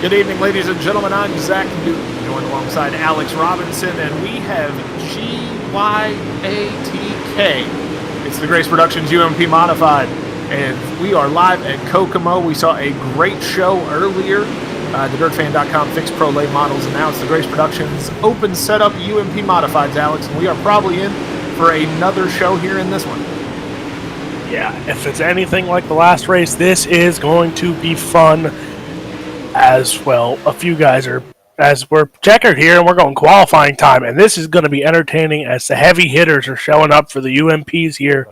Good evening, ladies and gentlemen. I'm Zach Newton, joined alongside Alex Robinson, and we have GYATK. It's the Grace Productions UMP Modified, and we are live at Kokomo. We saw a great show earlier, the DirtFan.com Fixed Pro Late Models, and now it's the Grace Productions Open Setup UMP Modifieds, Alex, and we are probably in for another show here in this one. Yeah, if it's anything like the last race, this is going to be fun as well. A few guys are, as we're checkered here, and we're going qualifying time, and this is going to be entertaining as the heavy hitters are showing up for the UMPs here.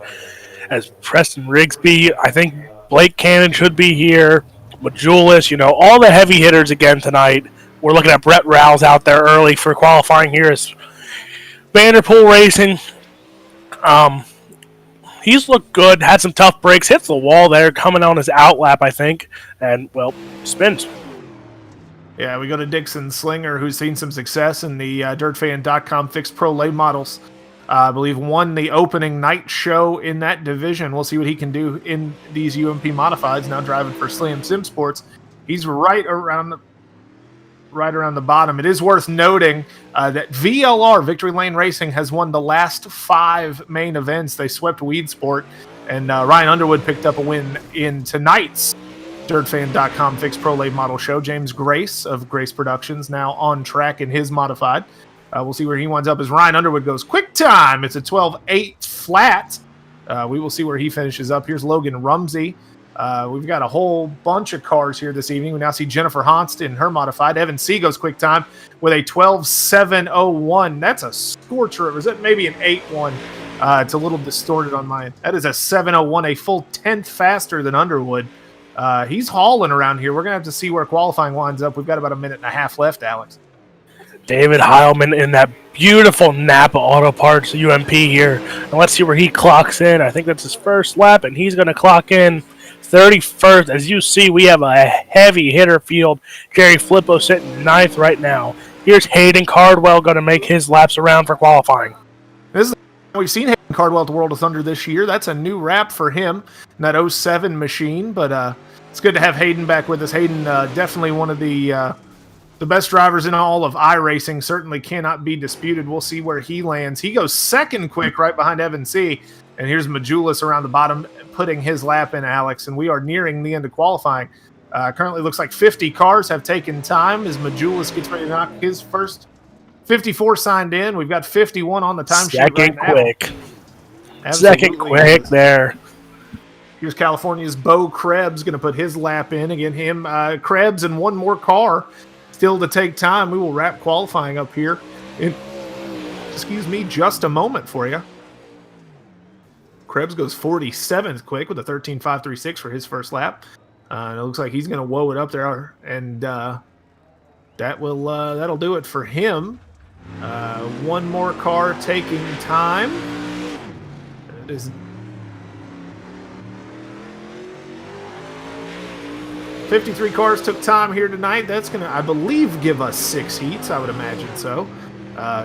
As Preston Rigsby, I think Blake Cannon should be here, Majulis, all the heavy hitters again tonight. We're looking at Brett Rouse out there early for qualifying here as Vanderpool Racing. He's looked good, had some tough breaks, hits the wall there, coming on his outlap, I think, and, spins. Yeah, we go to Dixon Slinger, who's seen some success in the DirtFan.com Fixed Pro Late Models. I believe won the opening night show in that division. We'll see what he can do in these UMP Modifieds, now driving for Slam Sim Sports. He's right around the bottom. It is worth noting that VLR, Victory Lane Racing, has won the last 5 main events. They swept Weed Sport, and Ryan Underwood picked up a win in tonight's DirtFan.com Fixed Pro Late Model Show. James Grace of Grace Productions now on track in his modified. We'll see where he winds up as Ryan Underwood goes quick time. It's a 12.8 flat. We will see where he finishes up. Here's Logan Rumsey. We've got a whole bunch of cars here this evening. We now see Jennifer Honst in her modified. Evan C goes quick time with a 12.701. That's a scorcher. Or is it maybe an 8.1? It's a little distorted on mine. That is a 7.01, a full 10th faster than Underwood. He's hauling around here. We're going to have to see where qualifying winds up. We've got about a minute and a half left, Alex. David Heilman in that beautiful Napa Auto Parts UMP here. And let's see where he clocks in. I think that's his first lap, and he's going to clock in 31st. As you see, we have a heavy hitter field. Jerry Flippo sitting 9th right now. Here's Hayden Cardwell going to make his laps around for qualifying. We've seen Hayden Cardwell at the World of Thunder this year. That's a new wrap for him in that 07 machine, but it's good to have Hayden back with us. Hayden, definitely one of the best drivers in all of iRacing, certainly cannot be disputed. We'll see where he lands. He goes second quick right behind Evan C. And here's Majulis around the bottom putting his lap in, Alex, and we are nearing the end of qualifying. Currently looks like 50 cars have taken time as Majulis gets ready to knock his first 54 signed in. We've got 51 on the timesheet right now. Second quick there. Here's California's Bo Krebs going to put his lap in. Again, him, Krebs, and one more car still to take time. We will wrap qualifying up here in, just a moment for you. Krebs goes 47th quick with a 13.536 for his first lap. It looks like he's going to woe it up there, and that'll do it for him. One more car taking time. It is 53 cars took time here tonight. That's going to, I believe, give us 6 heats. I would imagine so.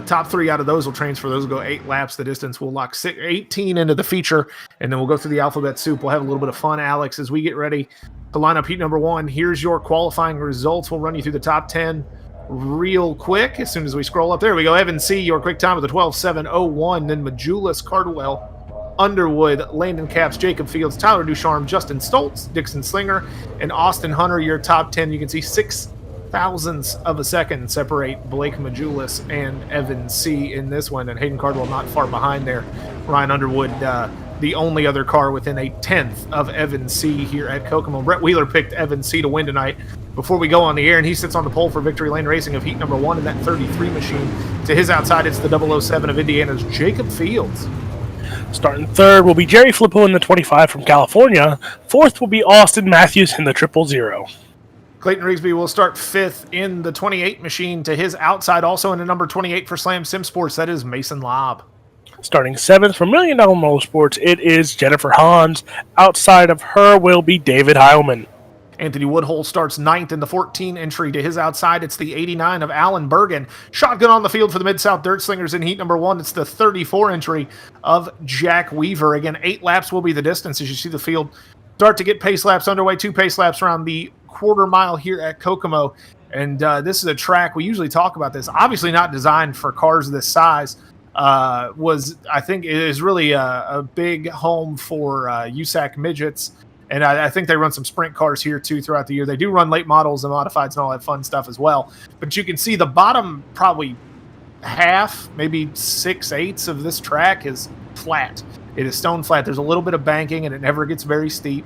Top 3 out of those will transfer. Those will go 8 laps the distance. We'll lock 18 into the feature, and then we'll go through the alphabet soup. We'll have a little bit of fun, Alex, as we get ready to line up heat number 1. Here's your qualifying results. We'll run you through the top 10 real quick as soon as we scroll up. There we go. Evan C., your quick time with a 12.701. Then Majulis, Cardwell, Underwood, Landon Capps, Jacob Fields, Tyler Ducharme, Justin Stoltz, Dixon Slinger, and Austin Hunter, your top 10. You can see 6 thousandths of a second separate Blake Majulis and Evan C. in this one, and Hayden Cardwell not far behind there. Ryan Underwood, the only other car within a 10th of Evan C. here at Kokomo. Brett Wheeler picked Evan C. to win tonight before we go on the air, and he sits on the pole for Victory Lane Racing of heat number 1 in that 33 machine. To his outside, it's the 007 of Indiana's Jacob Fields. Starting third will be Jerry Flippo in the 25 from California. Fourth will be Austin Matthews in the 000. Clayton Rigsby will start 5th in the 28 machine. To his outside, also in the number 28 for Slam Sim Sports, that is Mason Lobb. Starting 7th from $1 Million Motorsports, it is Jennifer Hans. Outside of her will be David Heilman. Anthony Woodhull starts 9th in the 14 entry. To his outside, it's the 89 of Alan Bergen. Shotgun on the field for the Mid-South Dirt Slingers in heat number 1. It's the 34 entry of Jack Weaver. Again, 8 laps will be the distance as you see the field start to get pace laps underway. 2 pace laps around the quarter mile here at Kokomo And this is a track, we usually talk about this, obviously not designed for cars this size. I think it is really a big home for USAC midgets. And I think they run some sprint cars here too throughout the year. They do run late models and modifieds and all that fun stuff as well. But you can see the bottom probably half, maybe 6/8 of this track is flat. It is stone flat. There's a little bit of banking and it never gets very steep.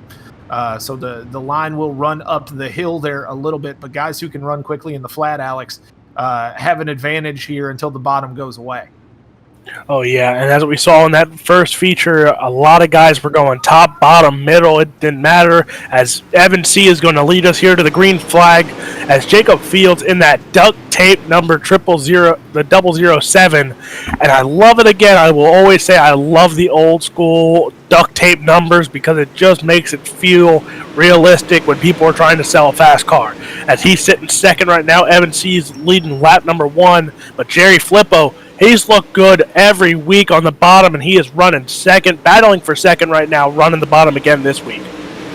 So the line will run up the hill there a little bit, but guys who can run quickly in the flat, Alex, have an advantage here until the bottom goes away. Oh, yeah, and as we saw in that first feature, a lot of guys were going top, bottom, middle. It didn't matter, as Evan C. is going to lead us here to the green flag, as Jacob Fields in that duct tape number 000, the 007. And I love it again. I will always say I love the old school duct tape numbers because it just makes it feel realistic when people are trying to sell a fast car. As he's sitting second right now, Evan C. is leading lap number 1, but Jerry Flippo, he's looked good every week on the bottom, and he is running second, battling for second right now, running the bottom again this week.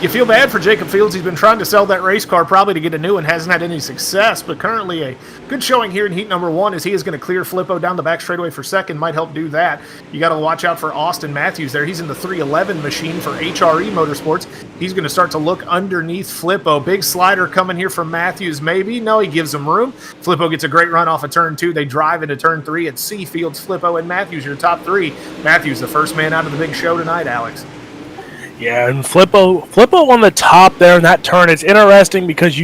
You feel bad for Jacob Fields. He's been trying to sell that race car probably to get a new one, hasn't had any success, but currently a good showing here in heat number 1 as he is going to clear Flippo down the back straightaway for second, might help do that. You got to watch out for Austin Matthews there. He's in the 311 machine for HRE Motorsports. He's going to start to look underneath Flippo. Big slider coming here from Matthews, maybe. No, he gives him room. Flippo gets a great run off of turn 2. They drive into turn 3. It's C, Fields, Flippo, and Matthews, your top 3. Matthews, the first man out of the big show tonight, Alex. Yeah, and Flippo on the top there in that turn. It's interesting because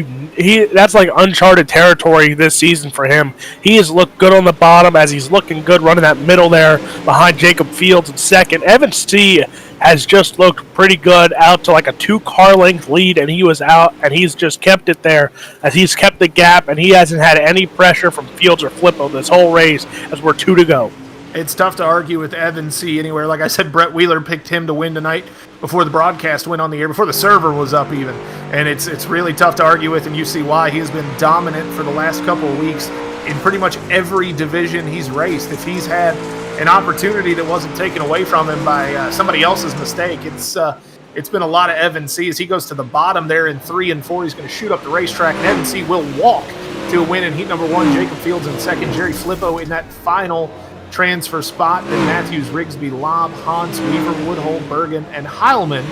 that's like uncharted territory this season for him. He has looked good on the bottom as he's looking good running that middle there behind Jacob Fields in second. Evan C. has just looked pretty good out to like a 2-car length lead, and he was out, and he's just kept it there as he's kept the gap, and he hasn't had any pressure from Fields or Flippo this whole race as we're 2 to go. It's tough to argue with Evan C. anywhere. Like I said, Brett Wheeler picked him to win tonight before the broadcast went on the air, before the server was up even. And it's really tough to argue with, and you see why. He has been dominant for the last couple of weeks in pretty much every division he's raced. If he's had an opportunity that wasn't taken away from him by somebody else's mistake, it's been a lot of Evan C. As he goes to the bottom there in 3 and 4, he's going to shoot up the racetrack, and Evan C. will walk to a win in heat number 1. Jacob Fields in second. Jerry Flippo in that final transfer spot. Then Matthews, Rigsby, Lobb, Hans, Weaver, Woodhull, Bergen, and Heilman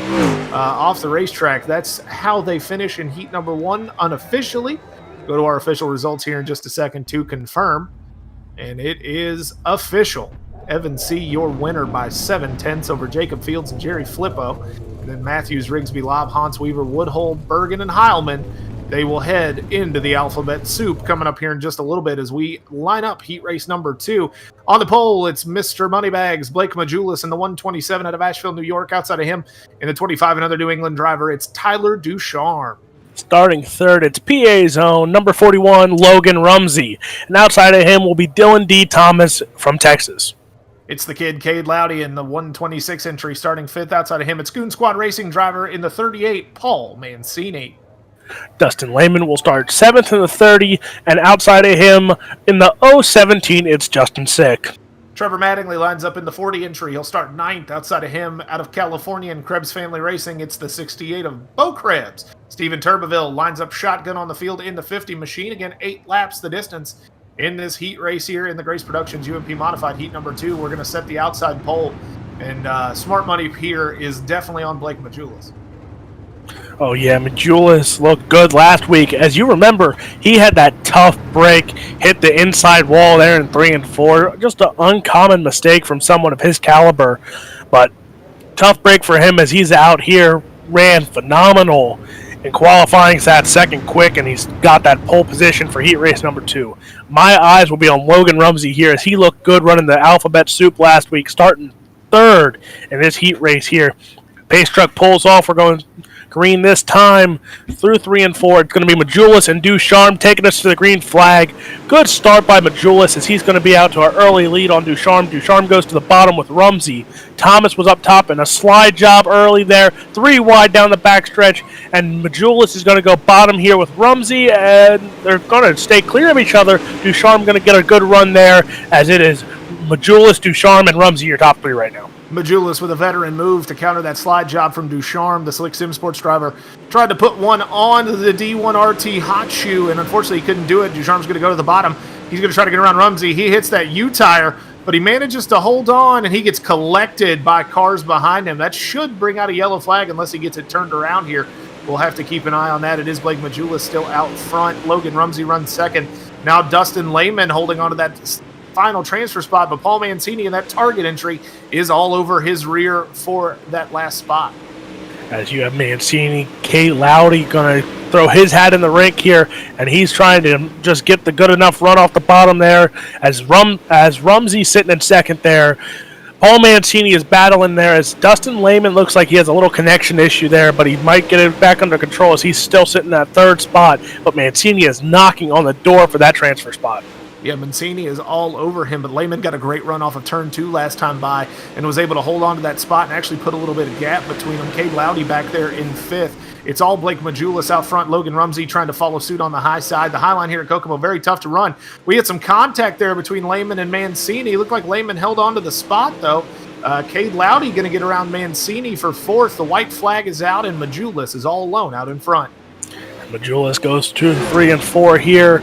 off the racetrack. That's how they finish in heat number 1 unofficially. Go to our official results here in just a second to confirm. And it is official. Evan C., your winner by 7/10 over Jacob Fields and Jerry Flippo. And then Matthews, Rigsby, Lobb, Hans, Weaver, Woodhull, Bergen, and Heilman. They will head into the alphabet soup coming up here in just a little bit as we line up heat race number 2. On the pole, it's Mr. Moneybags, Blake Majulis in the 127 out of Asheville, New York. Outside of him, in the 25, another New England driver, it's Tyler Ducharme. Starting third, it's PA's own number 41, Logan Rumsey. And outside of him will be Dylan D. Thomas from Texas. It's the kid, Cade Loudy, in the 126 entry, starting 5th. Outside of him, it's Goon Squad Racing driver in the 38, Paul Mancini. Dustin Lehman will start 7th in the 30, and outside of him, in the 017, it's Justin Sick. Trevor Mattingly lines up in the 40 entry. He'll start 9th. Outside of him, out of California and Krebs Family Racing, it's the 68 of Bo Krebs. Steven Turbeville lines up shotgun on the field in the 50 machine. Again, 8 laps the distance in this heat race here in the Grace Productions UMP Modified heat number 2. We're going to set the outside pole, and smart money here is definitely on Blake Majulis. Oh, yeah, Majulis looked good last week. As you remember, he had that tough break, hit the inside wall there in 3 and 4. Just an uncommon mistake from someone of his caliber. But tough break for him as he's out here, ran phenomenal in qualifying, sat second quick, and he's got that pole position for heat race number 2. My eyes will be on Logan Rumsey here as he looked good running the alphabet soup last week, starting 3rd in this heat race here. Pace truck pulls off. We're going green this time through 3 and 4. It's going to be Majulis and Ducharme taking us to the green flag. Good start by Majulis as he's going to be out to our early lead on Ducharme. Ducharme goes to the bottom with Rumsey. Thomas was up top in a slide job early there. 3 wide down the backstretch, and Majulis is going to go bottom here with Rumsey, and they're going to stay clear of each other. Ducharme going to get a good run there as it is Majulis, Ducharme, and Rumsey your top 3 right now. Majulis with a veteran move to counter that slide job from Ducharme. The Slick Sim Sports driver tried to put one on the D1RT hot shoe, and unfortunately he couldn't do it. Ducharme's going to go to the bottom. He's going to try to get around Rumsey. He hits that U-tire, but he manages to hold on, and he gets collected by cars behind him. That should bring out a yellow flag unless he gets it turned around here. We'll have to keep an eye on that. It is Blake Majulis still out front. Logan Rumsey runs second. Now Dustin Lehman holding on to that final transfer spot, but Paul Mancini in that target entry is all over his rear for that last spot. As you have Mancini, Kate Lowdy going to throw his hat in the rink here, and he's trying to just get the good enough run off the bottom there. As Rumsey sitting in second there, Paul Mancini is battling there as Dustin Lehman looks like he has a little connection issue there, but he might get it back under control as he's still sitting in that third spot. But Mancini is knocking on the door for that transfer spot. Yeah, Mancini is all over him, but Lehman got a great run off of turn 2 last time by and was able to hold on to that spot and actually put a little bit of gap between them. Cade Lowdy back there in 5th. It's all Blake Majulis out front. Logan Rumsey trying to follow suit on the high side. The high line here at Kokomo, very tough to run. We had some contact there between Lehman and Mancini. Looked like Lehman held on to the spot, though. Cade Lowdy going to get around Mancini for 4th. The white flag is out, and Majulis is all alone out in front. Majulis goes 2, 3, and 4 here.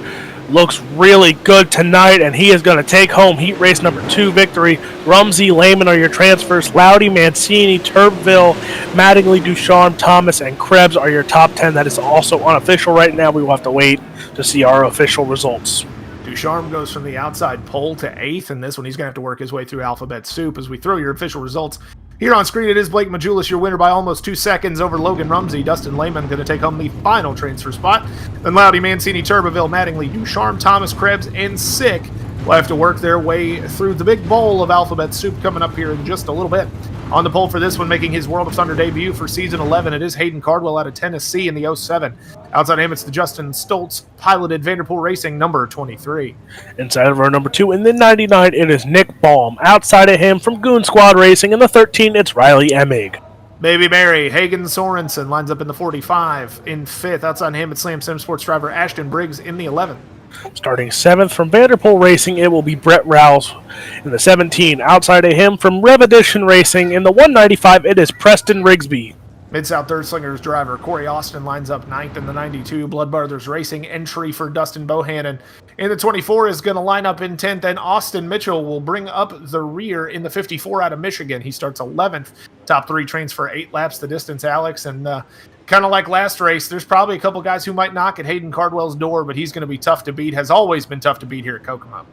Looks really good tonight, and he is going to take home heat race number 2 victory. Rumsey, Lehman are your transfers. Lowdy, Mancini, Turbeville, Mattingly, Ducharme, Thomas, and Krebs are your top 10. That is also unofficial right now. We will have to wait to see our official results. Ducharme goes from the outside pole to 8th, and this one he's going to have to work his way through alphabet soup. As we throw your official results here on screen, it is Blake Majulis, your winner by almost 2 seconds over Logan Rumsey. Dustin Lehman going to take home the final transfer spot. Then Lowdy, Mancini, Turbeville, Mattingly, Ducharme, Thomas, Krebs, and Sick will have to work their way through the big bowl of alphabet soup coming up here in just a little bit. On the pole for this one, making his World of Thunder debut for Season 11, it is Hayden Cardwell out of Tennessee in the 07. Outside him, it's the Justin Stoltz piloted Vanderpool Racing number 23. Inside of our number 2 in the 99, it is Nick Baum. Outside of him from Goon Squad Racing in the 13, it's Riley Emig. Baby Mary, Hagen Sorensen lines up in the 45. In 5th, outside him, it's Slam Sim Sports driver Ashton Briggs in the 11. Starting 7th from Vanderpool Racing, it will be Brett Rouse in the 17. Outside of him from Rev Edition Racing in the 195, it is Preston Rigsby. Mid-South Third Slingers driver Corey Austin lines up 9th in the 92. Blood Brothers Racing entry for Dustin Bohannon. In the 24 is going to line up in 10th, and Austin Mitchell will bring up the rear in the 54 out of Michigan. He starts 11th. Top 3 trains for 8 laps the distance, Alex, and kind of like last race, there's probably a couple guys who might knock at Hayden Cardwell's door, but he's going to be tough to beat. Has always been tough to beat here at Kokomo.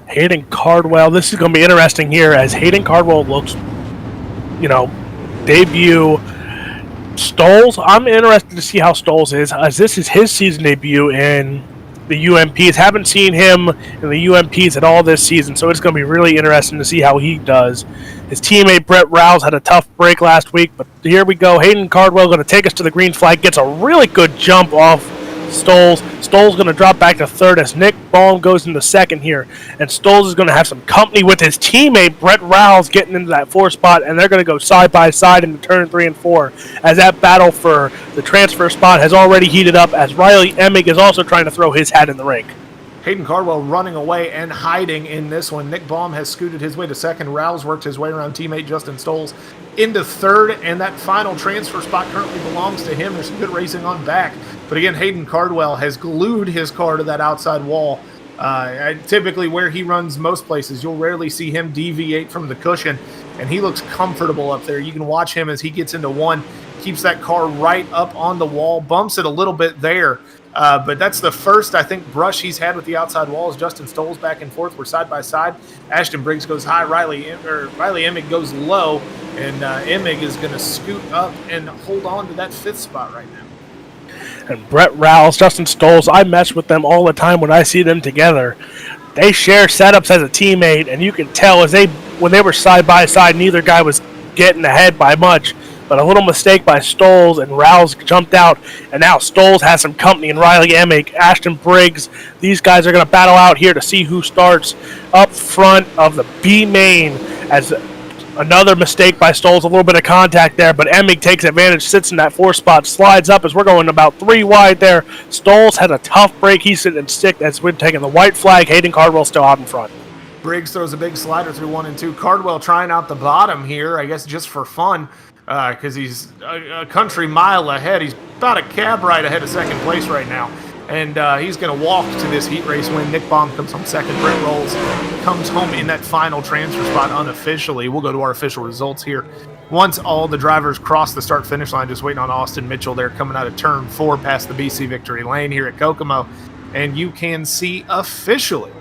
Hayden Cardwell, this is going to be interesting here as Hayden Cardwell looks, debut. Stoles, I'm interested to see how Stoles is, as this is his season debut in the UMPs. Haven't seen him in the UMPs at all this season, so it's going to be really interesting to see how he does. His teammate Brett Rouse had a tough break last week, but here we go. Hayden Cardwell going to take us to the green flag, gets a really good jump off Stoles. Stoles going to drop back to 3rd as Nick Baum goes into 2nd here, and Stoles is going to have some company with his teammate Brett Rouse getting into that 4th spot, and they're going to go side by side into turn 3 and 4 as that battle for the transfer spot has already heated up as Riley Emig is also trying to throw his hat in the ring. Hayden Cardwell running away and hiding in this one. Nick Baum has scooted his way to 2nd. Rouse worked his way around teammate Justin Stoles into 3rd, and that final transfer spot currently belongs to him. There's some good racing on back. But again, Hayden Cardwell has glued his car to that outside wall. Typically where he runs most places, you'll rarely see him deviate from the cushion, and he looks comfortable up there. You can watch him as he gets into 1, keeps that car right up on the wall, bumps it a little bit there. But that's the first, I think, brush he's had with the outside wall. As Justin Stoles back and forth. We're side by side. Ashton Briggs goes high. Riley Emig goes low. And Emig is going to scoot up and hold on to that 5th spot right now. And Brett Rouse, Justin Stoles, I mess with them all the time when I see them together. They share setups as a teammate, and you can tell when they were side by side, neither guy was getting ahead by much. But a little mistake by Stoles, and Rouse jumped out, and now Stoles has some company, and Riley Emig, Ashton Briggs, these guys are going to battle out here to see who starts up front of the B main as another mistake by Stoles, a little bit of contact there, but Emig takes advantage, sits in that 4th spot, slides up as we're going about 3 wide there. Stoles had a tough break. He's sitting in 6th as we're taking the white flag. Hayden Cardwell still out in front. Briggs throws a big slider through 1 and 2. Cardwell trying out the bottom here, I guess just for fun, because he's a country mile ahead. He's about a cab ride ahead of second place right now. And he's going to walk to this heat race win. Nick Baum comes home second. Brent Rolls comes home in that final transfer spot unofficially. We'll go to our official results here. Once all the drivers cross the start-finish line, just waiting on Austin Mitchell there coming out of turn 4 past the BC Victory Lane here at Kokomo. And you can see officially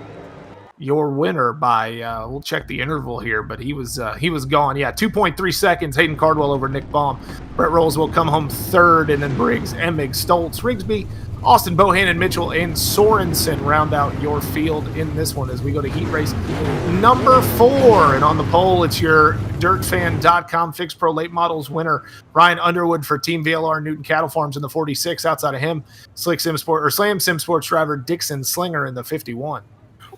your winner by, we'll check the interval here, but he was gone. Yeah, 2.3 seconds, Hayden Cardwell over Nick Baum. Brett Rolls will come home third, and then Briggs, Emig, Stoltz, Rigsby, Austin Bohannon, Mitchell, and Sorensen round out your field in this one as we go to heat race number 4. And on the pole, it's your DirtFan.com Fixed Pro Late Models winner, Ryan Underwood for Team VLR Newton Cattle Farms in the 46. Outside of him, Slam Sim Sports driver Dixon Slinger in the 51.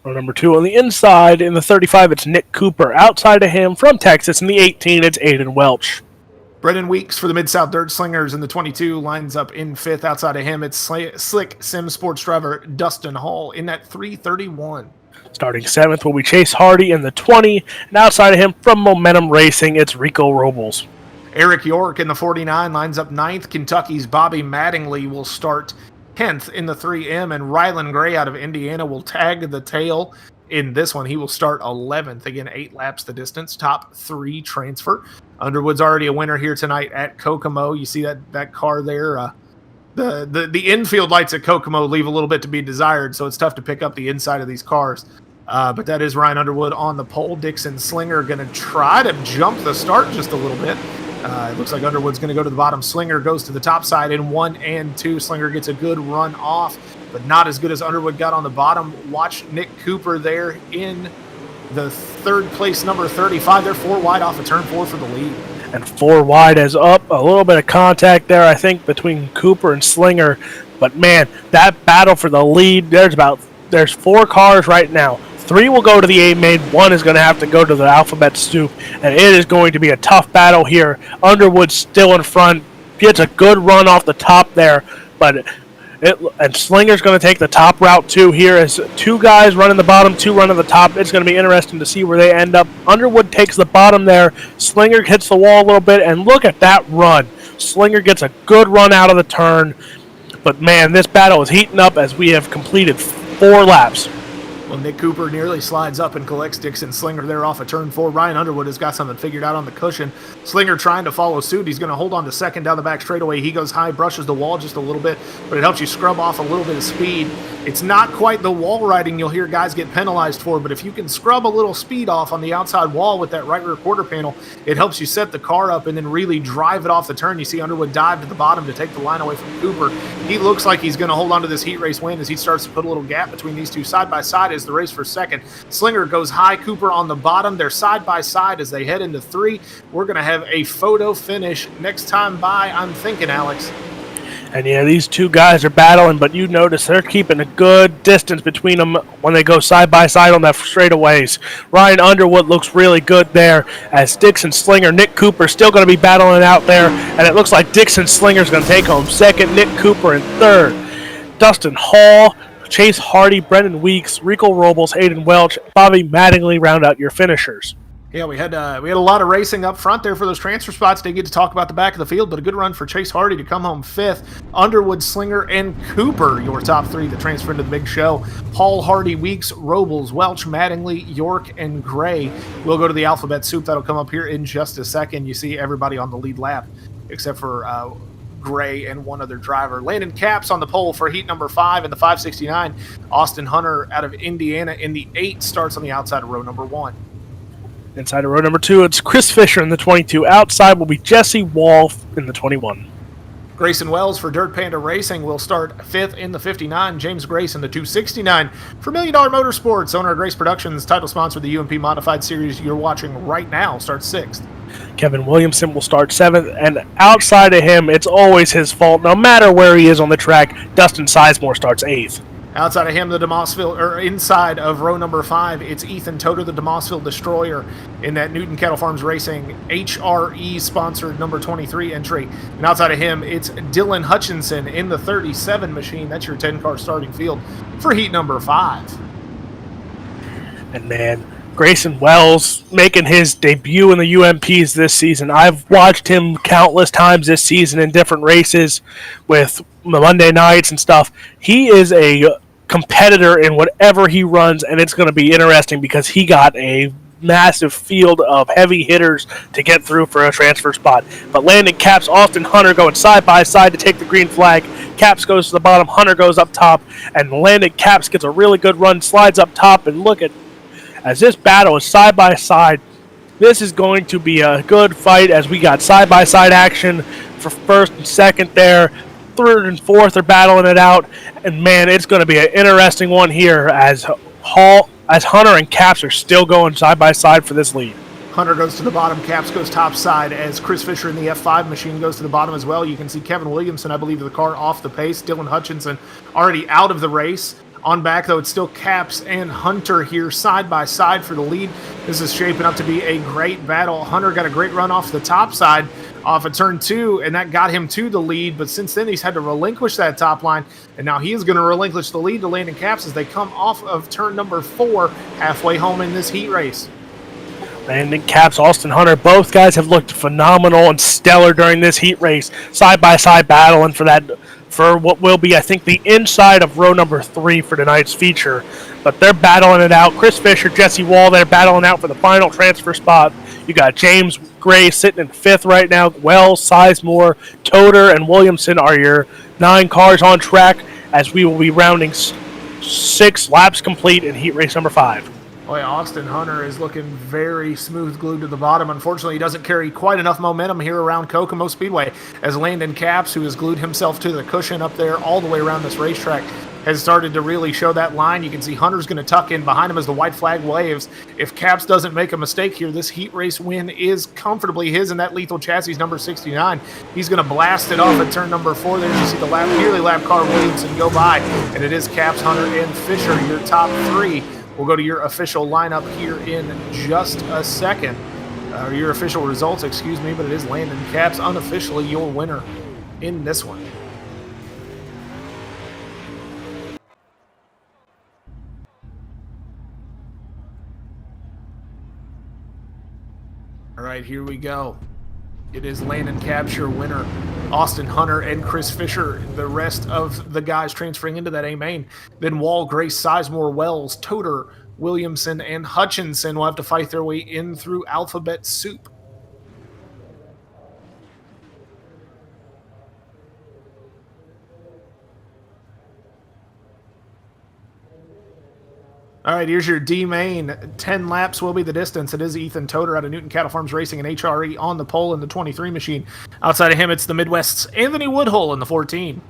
Row number 2 on the inside. In the 35, it's Nick Cooper. Outside of him, from Texas, in the 18, it's Aiden Welch. Brendan Weeks for the Mid-South Dirt Slingers in the 22 lines up in 5th. Outside of him, it's Slick Sim Sports driver Dustin Hall in that 331. Starting 7th will be Chase Hardy in the 20. And outside of him, from Momentum Racing, it's Rico Robles. Eric York in the 49 lines up 9th. Kentucky's Bobby Mattingly will start 10th in the 3M, and Rylan Gray out of Indiana will tag the tail in this one. He will start 11th. Again, 8 laps the distance, top 3 transfer. Underwood's already a winner here tonight at Kokomo. You see that car there. The infield lights at Kokomo leave a little bit to be desired, so it's tough to pick up the inside of these cars. But that is Ryan Underwood on the pole. Dixon Slinger going to try to jump the start just a little bit. It looks like Underwood's going to go to the bottom. Slinger goes to the top side in 1 and 2. Slinger gets a good run off, but not as good as Underwood got on the bottom. Watch Nick Cooper there in the 3rd place, number 35. They're 4 wide off of turn 4 for the lead. And 4 wide is up. A little bit of contact there, I think, between Cooper and Slinger. But, man, that battle for the lead, there's 4 cars right now. 3 will go to the A-main. 1 is going to have to go to the Alphabet Soup. And it is going to be a tough battle here. Underwood's still in front. Gets a good run off the top there. And Slinger's going to take the top route too here as 2 guys running the bottom, 2 running the top. It's going to be interesting to see where they end up. Underwood takes the bottom there. Slinger hits the wall a little bit, and look at that run. Slinger gets a good run out of the turn. But, man, this battle is heating up as we have completed 4 laps. Well, Nick Cooper nearly slides up and collects Dixon Slinger there off of turn 4. Ryan Underwood has got something figured out on the cushion. Slinger trying to follow suit. He's going to hold on to second down the back straightaway. He goes high, brushes the wall just a little bit, but it helps you scrub off a little bit of speed. It's not quite the wall riding you'll hear guys get penalized for, but if you can scrub a little speed off on the outside wall with that right rear quarter panel, it helps you set the car up and then really drive it off the turn. You see Underwood dive to the bottom to take the line away from Cooper. He looks like he's going to hold on to this heat race win as he starts to put a little gap between these two. Side by side is the race for second. Slinger goes high, Cooper on the bottom. They're side by side as they head into 3. We're going to have a photo finish next time by, I'm thinking, Alex. And yeah, these 2 guys are battling, but you notice they're keeping a good distance between them when they go side by side on that straightaways. Ryan Underwood looks really good there as Dixon Slinger, Nick Cooper still going to be battling out there, and it looks like Dixon Slinger's going to take home second, Nick Cooper in 3rd. Dustin Hall, Chase Hardy, Brendan Weeks, Rico Robles, Aiden Welch, Bobby Mattingly round out your finishers. Yeah, we had a lot of racing up front there for those transfer spots. Didn't get to talk about the back of the field, but a good run for Chase Hardy to come home 5th. Underwood, Slinger, and Cooper, your top 3 that transfer into the big show. Paul, Hardy, Weeks, Robles, Welch, Mattingly, York, and Gray. We'll go to the Alphabet Soup. That'll come up here in just a second. You see everybody on the lead lap except for Gray and 1 other driver. Landon Capps on the pole for heat number 5 in the 569. Austin Hunter out of Indiana in the 8 starts on the outside of row number 1. Inside of row number 2, it's Chris Fisher in the 22. Outside will be Jesse Wall in the 21. Grayson Wells for Dirt Panda Racing will start 5th in the 59. James Grace in the 269. For $1 Million Motorsports, owner of Grace Productions, title sponsor of the UMP Modified Series you're watching right now, starts 6th. Kevin Williamson will start 7th, and outside of him, it's always his fault. No matter where he is on the track, Dustin Sizemore starts 8th. Outside of him, inside of row number 5, it's Ethan Toter, the DeMossville Destroyer, in that Newton Cattle Farms Racing HRE sponsored number 23 entry. And outside of him, it's Dylan Hutchinson in the 37 machine. That's your 10-car starting field for heat number 5. And man, Grayson Wells making his debut in the UMPs this season. I've watched him countless times this season in different races with the Monday nights and stuff. He is a competitor in whatever he runs, and it's going to be interesting because he got a massive field of heavy hitters to get through for a transfer spot. But Landon Caps, Austin Hunter going side by side to take the green flag. Caps goes to the bottom, Hunter goes up top, and Landon Caps gets a really good run, slides up top, and look at as this battle is side by side. This is going to be a good fight as we got side by side action for first and second there. Third and fourth are battling it out, and man, it's going to be an interesting one here as Hunter and Caps are still going side by side for this lead. Hunter goes to the bottom, Caps goes top side as Chris Fisher in the F5 machine goes to the bottom as well. You can see Kevin Williamson, I believe, the car off the pace. Dylan Hutchinson already out of the race. On back, though, it's still Caps and Hunter here side by side for the lead. This is shaping up to be a great battle. Hunter got a great run off the top side off of turn 2, and that got him to the lead. But since then, he's had to relinquish that top line, and now he is going to relinquish the lead to Landon Caps as they come off of turn number 4, halfway home in this heat race. Landon Caps, Austin Hunter, both guys have looked phenomenal and stellar during this heat race, side by side battling for what will be, I think, the inside of row number 3 for tonight's feature. But they're battling it out. Chris Fisher, Jesse Wall, they're battling out for the final transfer spot. You got James Gray sitting in 5th right now. Wells, Sizemore, Toder, and Williamson are your 9 cars on track as we will be rounding 6 laps complete in heat race number 5. Boy, Austin Hunter is looking very smooth glued to the bottom. Unfortunately, he doesn't carry quite enough momentum here around Kokomo Speedway as Landon Caps, who has glued himself to the cushion up there all the way around this racetrack, has started to really show that line. You can see Hunter's going to tuck in behind him as the white flag waves. If Caps doesn't make a mistake here, this heat race win is comfortably his in that lethal chassis number 69. He's going to blast it off at turn number 4 there. You see the nearly lap car Williamson go by, and it is Caps, Hunter, and Fisher, your top 3. We'll go to your official lineup here in just a second. Your official results, excuse me, but it is Landon Caps, unofficially your winner in this one. All right, here we go. It is Landon Caps, your winner. Austin Hunter and Chris Fisher, the rest of the guys transferring into that A main. Then Wall, Grace, Sizemore, Wells, Toder, Williamson, and Hutchinson will have to fight their way in through alphabet soup. All right, here's your D main. 10 laps will be the distance. It is Ethan Toder out of Newton Cattle Farms Racing and HRE on the pole in the 23 machine. Outside of him, it's the Midwest's Anthony Woodhull in the 14.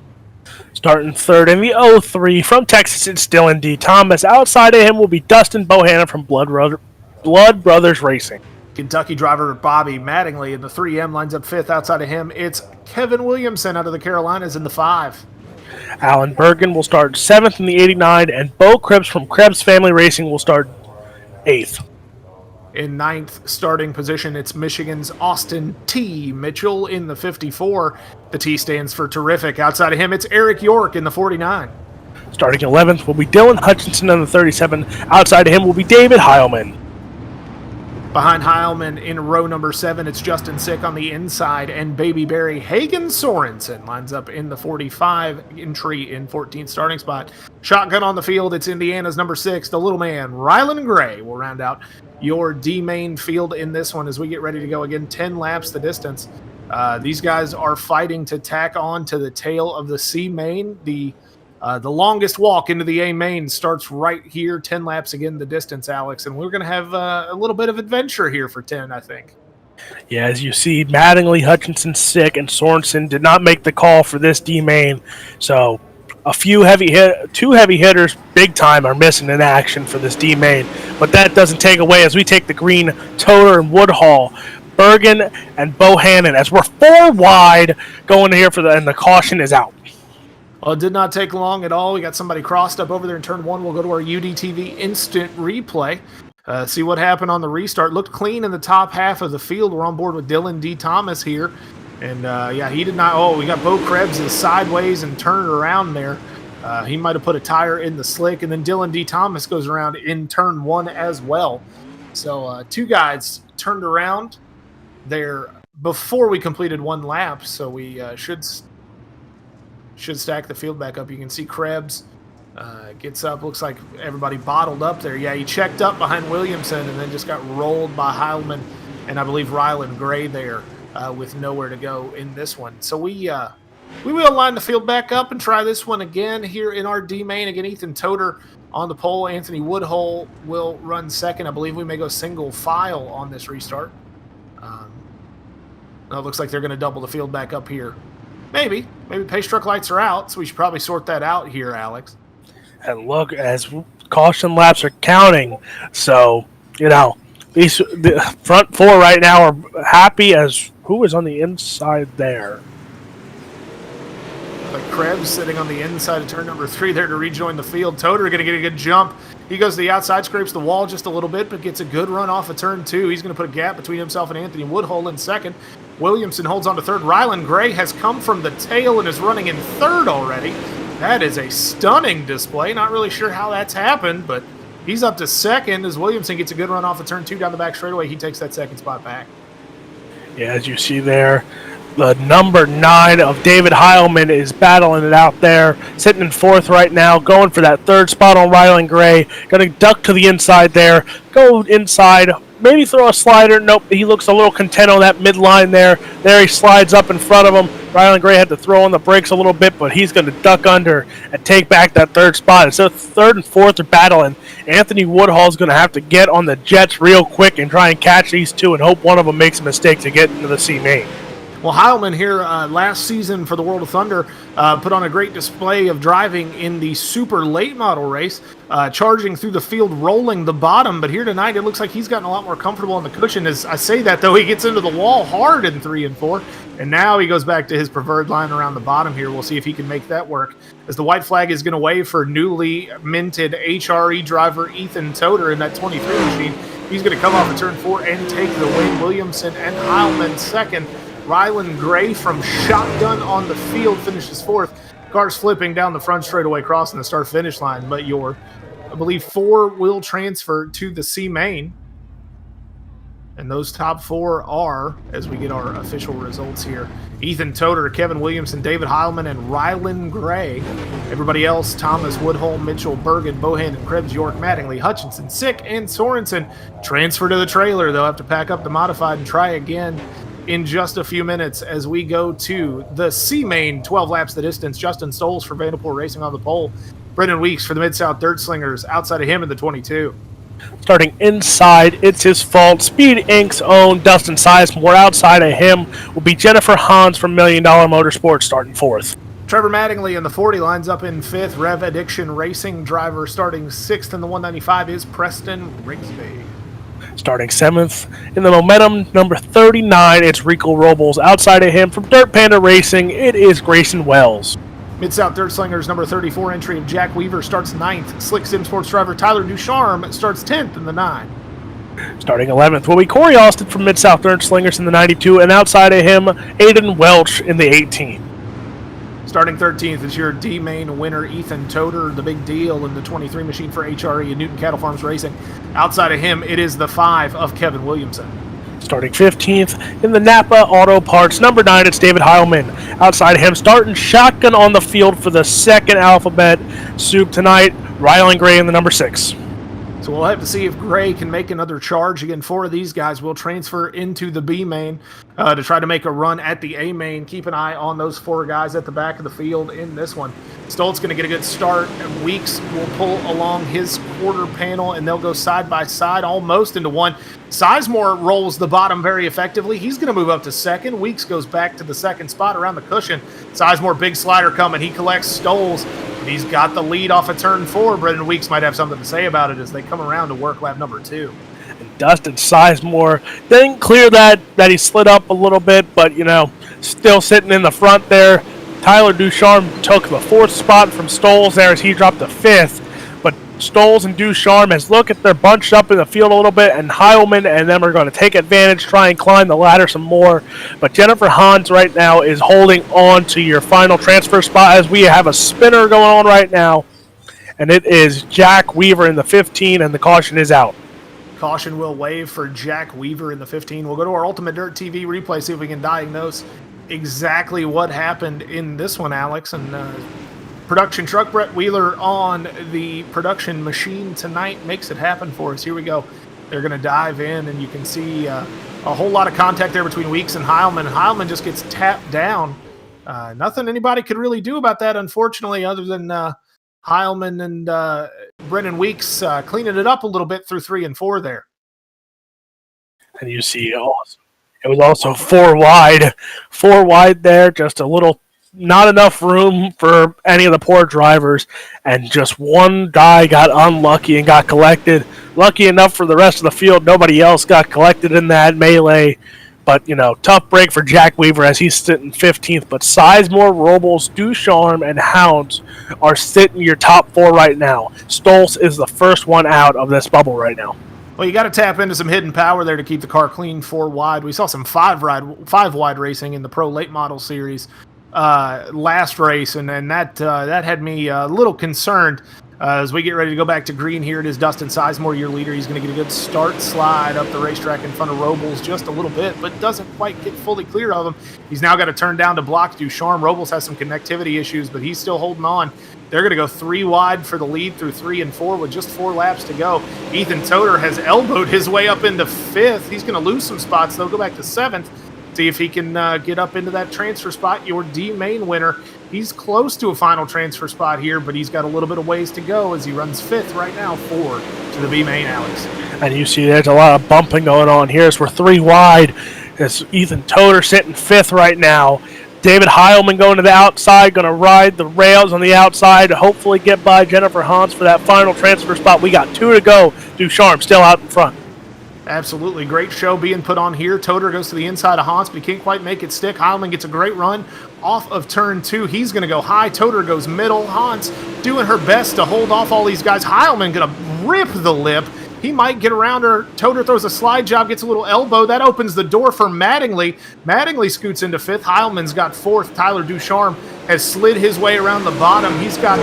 Starting 3rd in the 03 from Texas, it's Dylan D. Thomas. Outside of him will be Dustin Bohannon from Blood Brothers Racing. Kentucky driver Bobby Mattingly in the 3M lines up 5th. Outside of him, it's Kevin Williamson out of the Carolinas in the 5. Alan Bergen will start 7th in the 89, and Bo Krebs from Krebs Family Racing will start 8th. In 9th starting position, it's Michigan's Austin T. Mitchell in the 54. The T stands for terrific. Outside of him, it's Eric York in the 49. Starting 11th will be Dylan Hutchinson in the 37. Outside of him will be David Heilman. Behind Heilman in row number 7, it's Justin Sick on the inside, and Baby Barry Hagen Sorensen lines up in the 45 entry in 14th starting spot. Shotgun on the field, it's Indiana's number 6, the little man, Rylan Gray, will round out your D main field in this one as we get ready to go again. 10 laps the distance. These guys are fighting to tack on to the tail of the C main. The longest walk into the A main starts right here, 10 laps again the distance, Alex, and we're going to have a little bit of adventure here for 10, I think. Yeah, as you see, Mattingly, Hutchinson, Sick, and Sorensen did not make the call for this D main, so two heavy hitters, big time, are missing in action for this D main, but that doesn't take away as we take the green, Toder and Woodhull, Bergen and Bohannon, as we're 4 wide going here and the caution is out. Well, it did not take long at all. We got somebody crossed up over there in turn 1. We'll go to our UDTV instant replay. See what happened on the restart. Looked clean in the top half of the field. We're on board with Dylan D. Thomas here. And, yeah, he did not... Oh, we got Bo Krebs sideways and turned around there. He might have put a tire in the slick. And then Dylan D. Thomas goes around in turn 1 as well. So two guys turned around there before we completed one lap, so we should stack the field back up. You can see Krebs gets up. Looks like everybody bottled up there. Yeah, he checked up behind Williamson and then just got rolled by Heilman and I believe Ryland Gray there with nowhere to go in this one. So we will line the field back up and try this one again here in our D main. Again, Ethan Toder on the pole. Anthony Woodhull will run second. I believe we may go single file on this restart. It looks like they're going to double the field back up here. Maybe pace truck lights are out, so we should probably sort that out here, Alex. And look, as caution laps are counting, so, the front four right now are happy as who is on the inside there? Like Krebs sitting on the inside of turn number 3 there to rejoin the field. Toder going to get a good jump. He goes to the outside, scrapes the wall just a little bit, but gets a good run off of turn 2. He's going to put a gap between himself and Anthony Woodhull in second. Williamson holds on to third. Ryland Gray has come from the tail and is running in third already. That is a stunning display. Not really sure how that's happened, but he's up to second as Williamson gets a good run off of turn 2 down the back straightaway. He takes that second spot back. Yeah, as you see there, the number 9 of David Heilman is battling it out there, sitting in fourth right now, going for that third spot on Ryland Gray. Going to duck to the inside there, go inside, maybe throw a slider. Nope, he looks a little content on that midline there. There he slides up in front of him. Ryland Gray had to throw on the brakes a little bit, but he's going to duck under and take back that third spot. And so third and fourth are battling. Anthony Woodhull is going to have to get on the jets real quick and try and catch these two and hope one of them makes a mistake to get into the C main. Well, Heilman here last season for the World of Thunder put on a great display of driving in the super late model race, charging through the field, rolling the bottom. But here tonight, it looks like he's gotten a lot more comfortable on the cushion. As I say that, though, he gets into the wall hard in 3 and 4. And now he goes back to his preferred line around the bottom here. We'll see if he can make that work. As the white flag is going to wave for newly minted HRE driver Ethan Toder in that 23 machine. He's going to come off of turn 4 and take the win. Williamson and Heilman second. Ryland Gray from shotgun on the field finishes fourth. Cars flipping down the front straightaway, crossing the start-finish line. But I believe 4 will transfer to the C main. And those top 4 are, as we get our official results here, Ethan Toder, Kevin Williamson, David Heilman, and Ryland Gray. Everybody else, Thomas, Woodhull, Mitchell, Bergen, Bohan, and Krebs, York, Mattingly, Hutchinson, Sick, and Sorensen transfer to the trailer. They'll have to pack up the modified and try again in just a few minutes as we go to the C main, 12 laps the distance. Justin Stoles for Vanderpool Racing on the pole. Brendan Weeks for the Mid-South Dirt Slingers outside of him in the 22. Starting inside, it's his fault. Speed Inc.'s own Dustin Sizemore. Outside of him will be Jennifer Hans from $1 Million Motorsports starting fourth. Trevor Mattingly in the 40 lines up in fifth. Rev Addiction Racing driver starting sixth in the 195 is Preston Rigsby. Starting seventh in the Momentum, number 39, it's Rico Robles. Outside of him from Dirt Panda Racing, it is Grayson Wells. Mid-South Dirt Slingers number 34 entry of Jack Weaver starts ninth. Slick Sim Sports driver Tyler Ducharme starts 10th in the 9. Starting 11th will be Corey Austin from Mid-South Dirt Slingers in the 92, and outside of him, Aiden Welch in the 18. Starting 13th is your D-Main winner, Ethan Toder, the big deal in the 23 machine for HRE and Newton Cattle Farms Racing. Outside of him, it is the 5 of Kevin Williamson. Starting 15th in the Napa Auto Parts, number 9, it's David Heilman. Outside of him, starting shotgun on the field for the second alphabet soup tonight, Ryland Gray in the number 6. So we'll have to see if Gray can make another charge. Again, 4 of these guys will transfer into the B main to try to make a run at the A main. Keep an eye on those 4 guys at the back of the field in this one. Stoltz going to get a good start, and Weeks will pull along his quarter panel, and they'll go side by side almost into one. Sizemore rolls the bottom very effectively. He's going to move up to second. Weeks goes back to the second spot around the cushion. Sizemore, big slider coming. He collects Stoles. He's got the lead off of turn 4. Brendan Weeks might have something to say about it as they come around to work lap number 2. And Dustin Sizemore didn't clear that he slid up a little bit, but, still sitting in the front there. Tyler Ducharme took the 4th spot from Stoles there as he dropped the 5th. But Stoles and Ducharme, as look at they're bunched up in the field a little bit, and Heilman and them are going to take advantage, try and climb the ladder some more. But Jennifer Hans right now is holding on to your final transfer spot as we have a spinner going on right now. And it is Jack Weaver in the 15, and the caution is out. Caution will wave for Jack Weaver in the 15. We'll go to our Ultimate Dirt TV replay, see if we can diagnose exactly what happened in this one, Alex. And production truck Brett Wheeler on the production machine tonight makes it happen for us. Here we go. They're going to dive in, and you can see a whole lot of contact there between Weeks and Heilman. Heilman just gets tapped down. Nothing anybody could really do about that, unfortunately, other than Heilman and Brennan Weeks cleaning it up a little bit through 3 and 4 there. And you see, it was also 4 wide there, just a little, not enough room for any of the poor drivers, and just one guy got unlucky and got collected. Lucky enough for the rest of the field, nobody else got collected in that melee. But, tough break for Jack Weaver as he's sitting 15th. But Sizemore, Robles, Ducharme, and Hounds are sitting your top 4 right now. Stoltz is the first one out of this bubble right now. Well, you got to tap into some hidden power there to keep the car clean 4 wide. We saw some 5 wide racing in the Pro Late Model Series last race, and that had me a little concerned. As we get ready to go back to green, here it is Dustin Sizemore, your leader. He's going to get a good start slide up the racetrack in front of Robles just a little bit, but doesn't quite get fully clear of him. He's now got to turn down to block Ducharme. Robles has some connectivity issues, but he's still holding on. They're going to go 3 wide for the lead through 3 and 4 with just 4 laps to go. Ethan Toder has elbowed his way up into 5th. He's going to lose some spots, though. Go back to 7th. See if he can get up into that transfer spot. Your D-main winner. He's close to a final transfer spot here, but he's got a little bit of ways to go as he runs 5th right now, 4 to the B-main, Alex. And you see there's a lot of bumping going on here as we're 3 wide. It's Ethan Toder sitting 5th right now. David Heilman going to the outside, going to ride the rails on the outside to hopefully get by Jennifer Hans for that final transfer spot. We got 2 to go. Ducharme still out in front. Absolutely. Great show being put on here. Toder goes to the inside of Hans, but he can't quite make it stick. Heilman gets a great run off of turn 2. He's going to go high. Toder goes middle. Hans doing her best to hold off all these guys. Heilman going to rip the lip. He might get around her. Toder throws a slide job, gets a little elbow. That opens the door for Mattingly. Mattingly scoots into 5th. Heilman's got 4th. Tyler Ducharme has slid his way around the bottom. He's got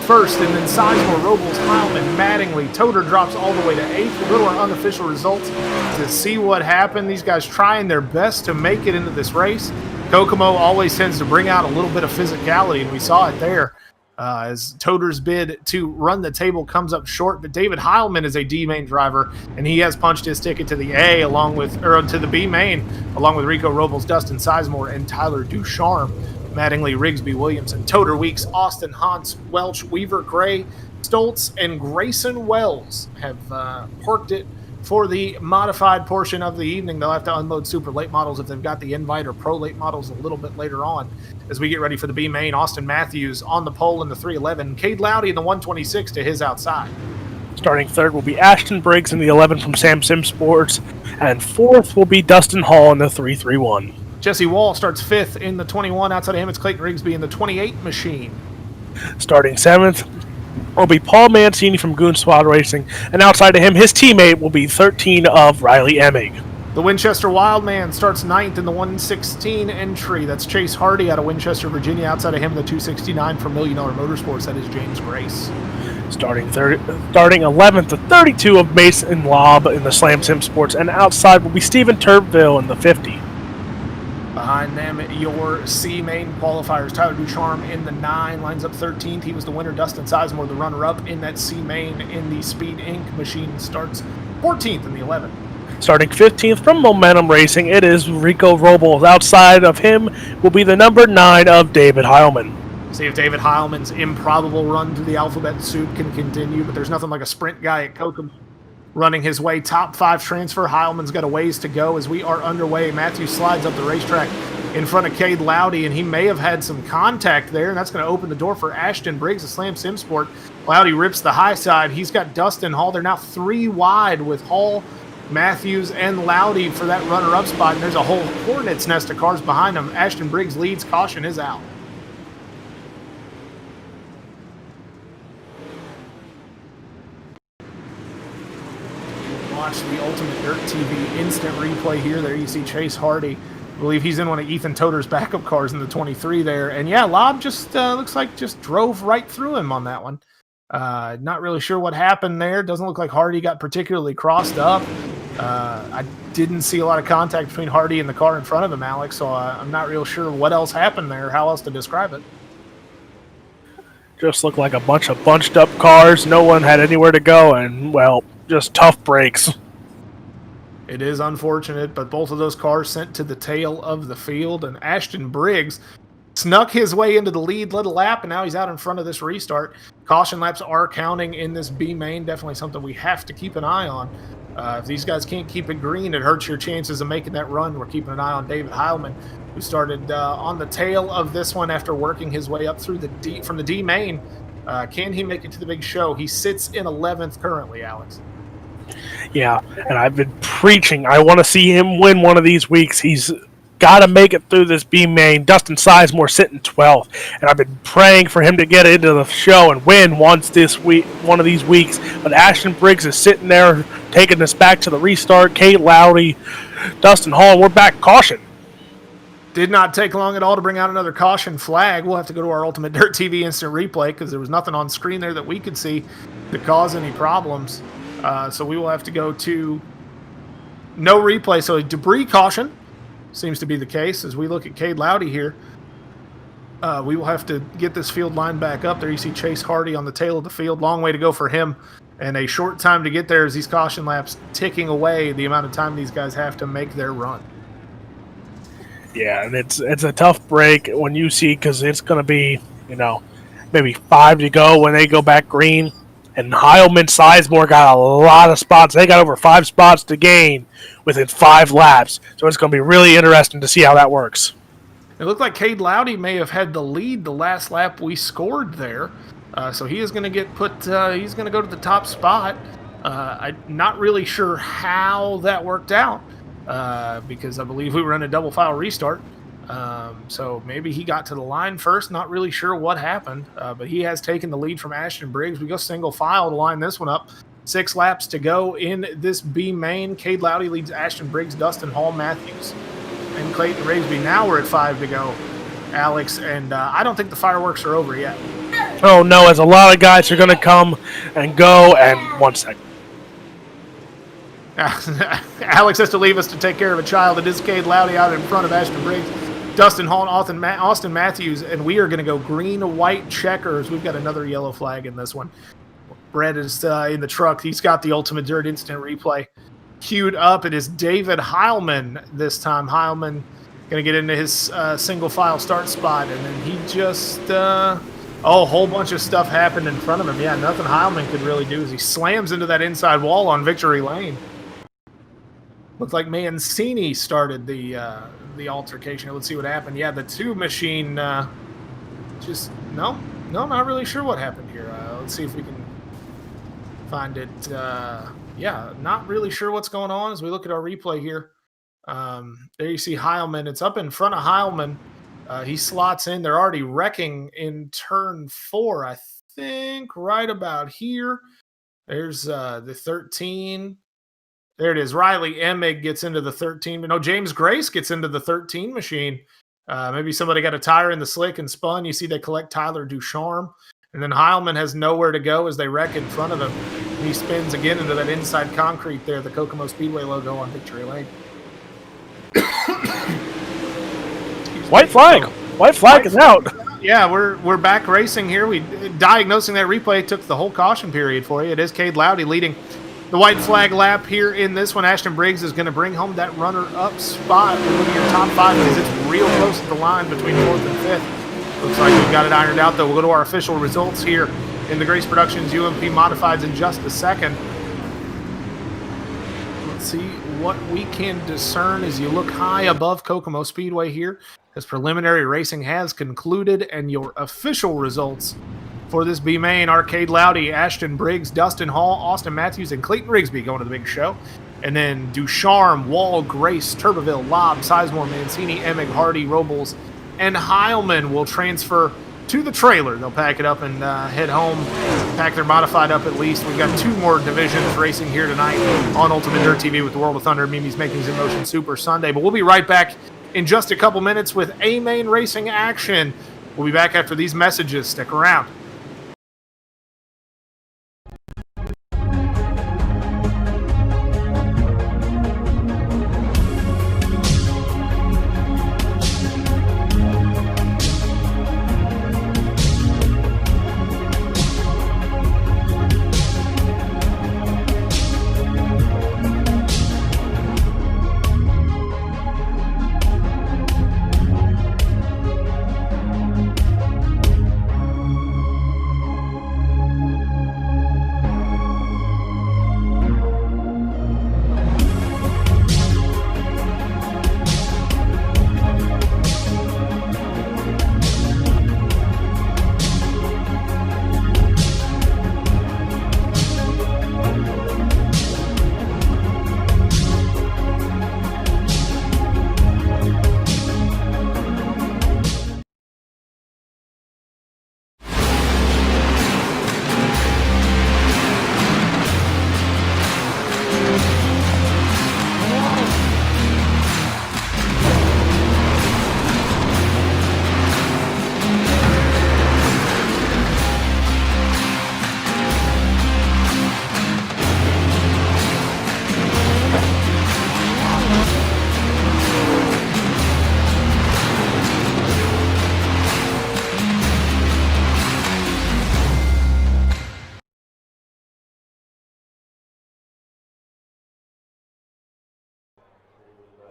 1st, and then Sizemore, Robles, Heilman, Mattingly. Toder drops all the way to 8th. We'll go to our unofficial results to see what happened. These guys trying their best to make it into this race. Kokomo always tends to bring out a little bit of physicality, and we saw it there as Toder's bid to run the table comes up short. But David Heilman is a D-main driver, and he has punched his ticket to the A to the B-main, along with Rico Robles, Dustin Sizemore, and Tyler Ducharme. Mattingly, Rigsby, Williamson, Toder, Weeks, Austin, Hans, Welch, Weaver, Gray, Stoltz, and Grayson Wells have parked it for the modified portion of the evening. They'll have to unload super late models if they've got the invite, or pro late models a little bit later on. As we get ready for the B main, Austin Matthews on the pole in the 311, Cade Loudy in the 126 to his outside. Starting 3rd will be Ashton Briggs in the 11 from Sam Sim Sports, and 4th will be Dustin Hall in the 331. Jesse Wall starts 5th in the 21. Outside of him, it's Clayton Rigsby in the 28 machine. Starting 7th will be Paul Mancini from Goon Squad Racing, and outside of him, his teammate will be 13 of Riley Emig. The Winchester Wildman starts 9th in the 116 entry. That's Chase Hardy out of Winchester, Virginia. Outside of him, the 269 from $1 Million Motorsports. That is James Grace. Starting 11th to 32 of Mason Lobb in the Slam Sim Sports, and outside will be Stephen Turpville in the 50. Behind them, your C main qualifiers. Tyler Ducharme in the 9 lines up 13th. He was the winner. Dustin Sizemore, the runner-up in that C main in the Speed Inc. machine, starts 14th in the 11. Starting 15th from Momentum Racing, it is Rico Robles. Outside of him will be the number 9 of David Heilman. See if David Heilman's improbable run through the alphabet soup can continue, but there's nothing like a sprint guy at Kokomo running his way. Top 5 transfer. Heilman's got a ways to go as we are underway. Matthews slides up the racetrack in front of Cade Loudy, and he may have had some contact there, and that's going to open the door for Ashton Briggs of Slam Sim Sport. Loudy rips the high side. He's got Dustin Hall. They're now 3 wide with Hall, Matthews, and Loudy for that runner-up spot, and there's a whole hornet's nest of cars behind them. Ashton Briggs leads. Caution is out. Watch the Ultimate Dirt TV instant replay here. There you see Chase Hardy. I believe he's in one of Ethan Toder's backup cars in the 23 there. And yeah, Lobb just looks like just drove right through him on that one. Not really sure what happened there. Doesn't look like Hardy got particularly crossed up. I didn't see a lot of contact between Hardy and the car in front of him, Alex, so I'm not real sure what else happened there, how else to describe it. Just looked like a bunch of bunched up cars. No one had anywhere to go, and, well, just tough breaks. It is unfortunate, but both of those cars sent to the tail of the field, and Ashton Briggs snuck his way into the lead, led a lap, and now he's out in front of this restart. Caution laps are counting in this B main, definitely something we have to keep an eye on. If these guys can't keep it green, it hurts your chances of making that run. We're keeping an eye on David Heilman, who started on the tail of this one after working his way up through the D from the D main. Can he make it to the big show? He sits in 11th currently, Alex. Yeah, and I've been preaching. I want to see him win one of these weeks. He's got to make it through this B main. Dustin Sizemore sitting 12th, and I've been praying for him to get into the show and win once this week, one of these weeks. But Ashton Briggs is sitting there taking us back to the restart. Kate Lowdy, Dustin Hall, we're back. Caution. Did not take long at all to bring out another caution flag. We'll have to go to our Ultimate Dirt TV instant replay because there was nothing on screen there that we could see to cause any problems. So we will have to go to no replay. So a debris caution seems to be the case as we look at Cade Lowdy here. We will have to get this field line back up. There you see Chase Hardy on the tail of the field. Long way to go for him and a short time to get there as these caution laps ticking away the amount of time these guys have to make their run. Yeah, and it's a tough break when you see, because it's going to be, maybe 5 to go when they go back green. And Heilman Sizemore got a lot of spots. They got over 5 spots to gain within 5 laps. So it's going to be really interesting to see how that works. It looked like Cade Lowdy may have had the lead the last lap we scored there. So he is going to get put, he's going to go to the top spot. I'm not really sure how that worked out because I believe we were in a double file restart. So maybe he got to the line first. Not really sure what happened, but he has taken the lead from Ashton Briggs. We go single file to line this one up. 6 laps to go in this B main. Cade Lowdy leads Ashton Briggs, Dustin Hall, Matthews, and Clayton Ragsby. Now we're at 5 to go, Alex, and I don't think the fireworks are over yet. Oh, no, as a lot of guys are going to come and go, and 1 second. Alex has to leave us to take care of a child. It is Cade Lowdy out in front of Ashton Briggs, Dustin Hall, and Austin Matthews, and we are going to go green-white checkers. We've got another yellow flag in this one. Brett is in the truck. He's got the Ultimate Dirt instant replay queued up. It is David Heilman this time. Heilman going to get into his single file start spot, and then he just a whole bunch of stuff happened in front of him. Yeah, nothing Heilman could really do as he slams into that inside wall on victory lane. Looks like Mancini started the altercation. Let's see what happened. Yeah, the 2 machine not really sure what happened here. Let's see if we can find it. Yeah, not really sure what's going on as we look at our replay here. There you see Heilman. It's up in front of Heilman. He slots in. They're already wrecking in turn 4, I think, right about here. There's the 13. There it is. Riley Emig gets into the 13. But no, James Grace gets into the 13 machine. Maybe somebody got a tire in the slick and spun. You see they collect Tyler Ducharme. And then Heilman has nowhere to go as they wreck in front of him. And he spins again into that inside concrete there, the Kokomo Speedway logo on victory lane. White flag. White flag is out. Yeah, we're back racing here. Diagnosing that replay took the whole caution period for you. It is Cade Lowdy leading the white flag lap here in this one. Ashton Briggs is going to bring home that runner-up spot. Look at your top 5 because it's real close to the line between 4th and 5th. Looks like we've got it ironed out, though. We'll go to our official results here in the Grace Productions UMP Modifieds in just a second. Let's see what we can discern as you look high above Kokomo Speedway here, as preliminary racing has concluded, and your official results for this B main are Cade Lowdy, Ashton Briggs, Dustin Hall, Austin Matthews, and Clayton Rigsby going to the big show. And then Ducharme, Wall, Grace, Turbeville, Lobb, Sizemore, Mancini, Emig, Hardy, Robles, and Heilman will transfer to the trailer. They'll pack it up and head home, pack their modified up at least. We've got 2 more divisions racing here tonight on Ultimate Dirt TV with the World of Thunder, Mimi's Makings in Motion Super Sunday. But we'll be right back in just a couple minutes with A main racing action. We'll be back after these messages. Stick around.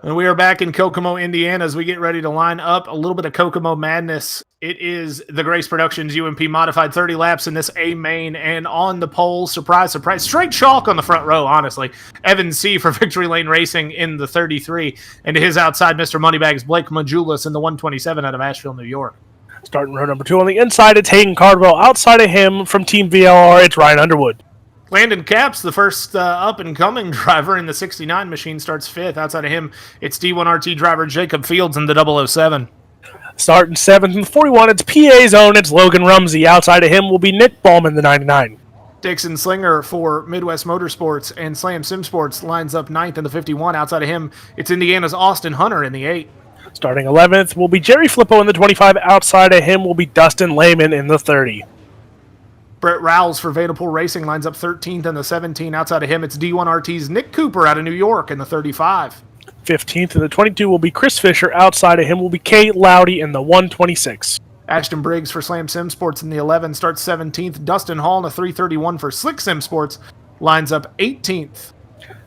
And we are back in Kokomo, Indiana, as we get ready to line up a little bit of Kokomo madness. It is the Grace Productions UMP modified 30 laps in this A main, and on the pole, surprise, surprise, straight chalk on the front row, honestly. Evan C. for Victory Lane Racing in the 33, and to his outside, Mr. Moneybags, Blake Majulis in the 127 out of Asheville, New York. Starting row number 2 on the inside, it's Hayden Cardwell. Outside of him from Team VLR, it's Ryan Underwood. Landon Capps, the first up-and-coming driver in the 69 machine, starts 5th. Outside of him, it's D1RT driver Jacob Fields in the 007. Starting 7th in the 41, it's PA's own, it's Logan Rumsey. Outside of him will be Nick Ballman, the 99. Dixon Slinger for Midwest Motorsports and Slam Sim Sports lines up 9th in the 51. Outside of him, it's Indiana's Austin Hunter in the 8. Starting 11th will be Jerry Flippo in the 25. Outside of him will be Dustin Lehman in the 30. Brett Rowles for Vanderpool Racing lines up 13th in the 17. Outside of him, it's D1RT's Nick Cooper out of New York in the 35. 15th in the 22 will be Chris Fisher. Outside of him will be Kate Lowdy in the 126. Ashton Briggs for Slam Sim Sports in the 11 starts 17th. Dustin Hall in the 331 for Slick Sim Sports lines up 18th.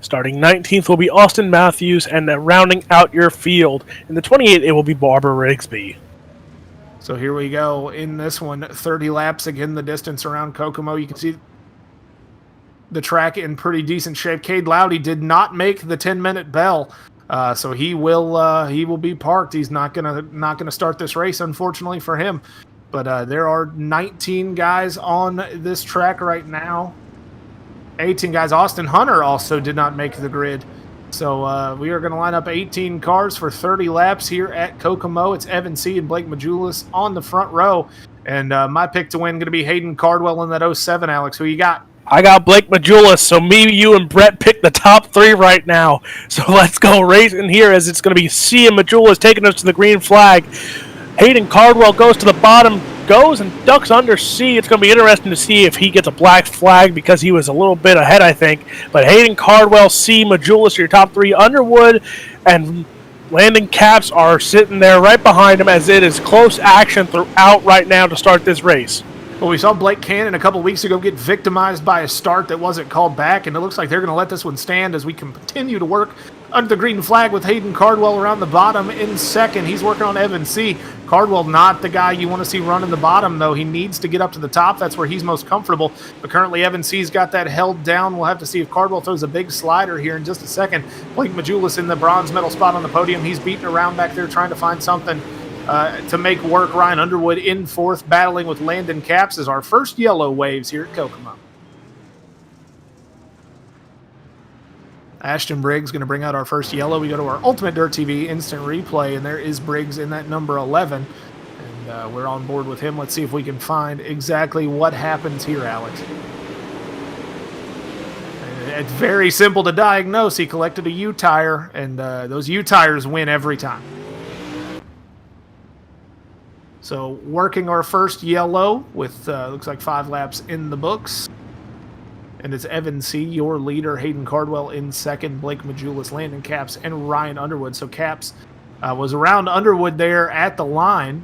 Starting 19th will be Austin Matthews, and rounding out your field in the 28, it will be Barbara Rigsby. So here we go in this one, 30 laps again, the distance around Kokomo. You can see the track in pretty decent shape. Cade Lowdy did not make the 10-minute bell, so he will be parked. He's not gonna start this race, unfortunately for him. But there are 19 guys on this track right now. 18 guys. Austin Hunter also did not make the grid. So we are going to line up 18 cars for 30 laps here at Kokomo. It's Evan C. and Blake Majulis on the front row. And my pick to win going to be Hayden Cardwell in that 07, Alex. Who you got? I got Blake Majulis, so me, you, and Brett pick the top 3 right now. So let's go racing here, as it's going to be C and Majulis taking us to the green flag. Hayden Cardwell goes to the bottom, goes and ducks under C. It's going to be interesting to see if he gets a black flag, because he was a little bit ahead, I think. But Hayden Cardwell, C, Majulis are your top 3. Underwood and Landon Capps are sitting there right behind him, as it is close action throughout right now to start this race. Well, we saw Blake Cannon a couple weeks ago get victimized by a start that wasn't called back, and it looks like they're going to let this one stand as we continue to work under the green flag with Hayden Cardwell around the bottom in second. He's working on Evan C. Cardwell, not the guy you want to see running the bottom, though. He needs to get up to the top. That's where he's most comfortable. But currently, Evan C.'s got that held down. We'll have to see if Cardwell throws a big slider here in just a second. Blake Majulis in the bronze medal spot on the podium. He's beating around back there trying to find something to make work. Ryan Underwood in fourth, battling with Landon Capps as our first yellow waves here at Kokomo. Ashton Briggs going to bring out our first yellow. We go to our Ultimate Dirt TV instant replay, and there is Briggs in that number 11. And we're on board with him. Let's see if we can find exactly what happens here, Alex. And it's very simple to diagnose. He collected a U tire, and those U tires win every time. So working our first yellow with looks like 5 laps in the books. And it's Evan C., your leader, Hayden Cardwell in second, Blake Majulis, Landon Capps, and Ryan Underwood. So Capps was around Underwood there at the line.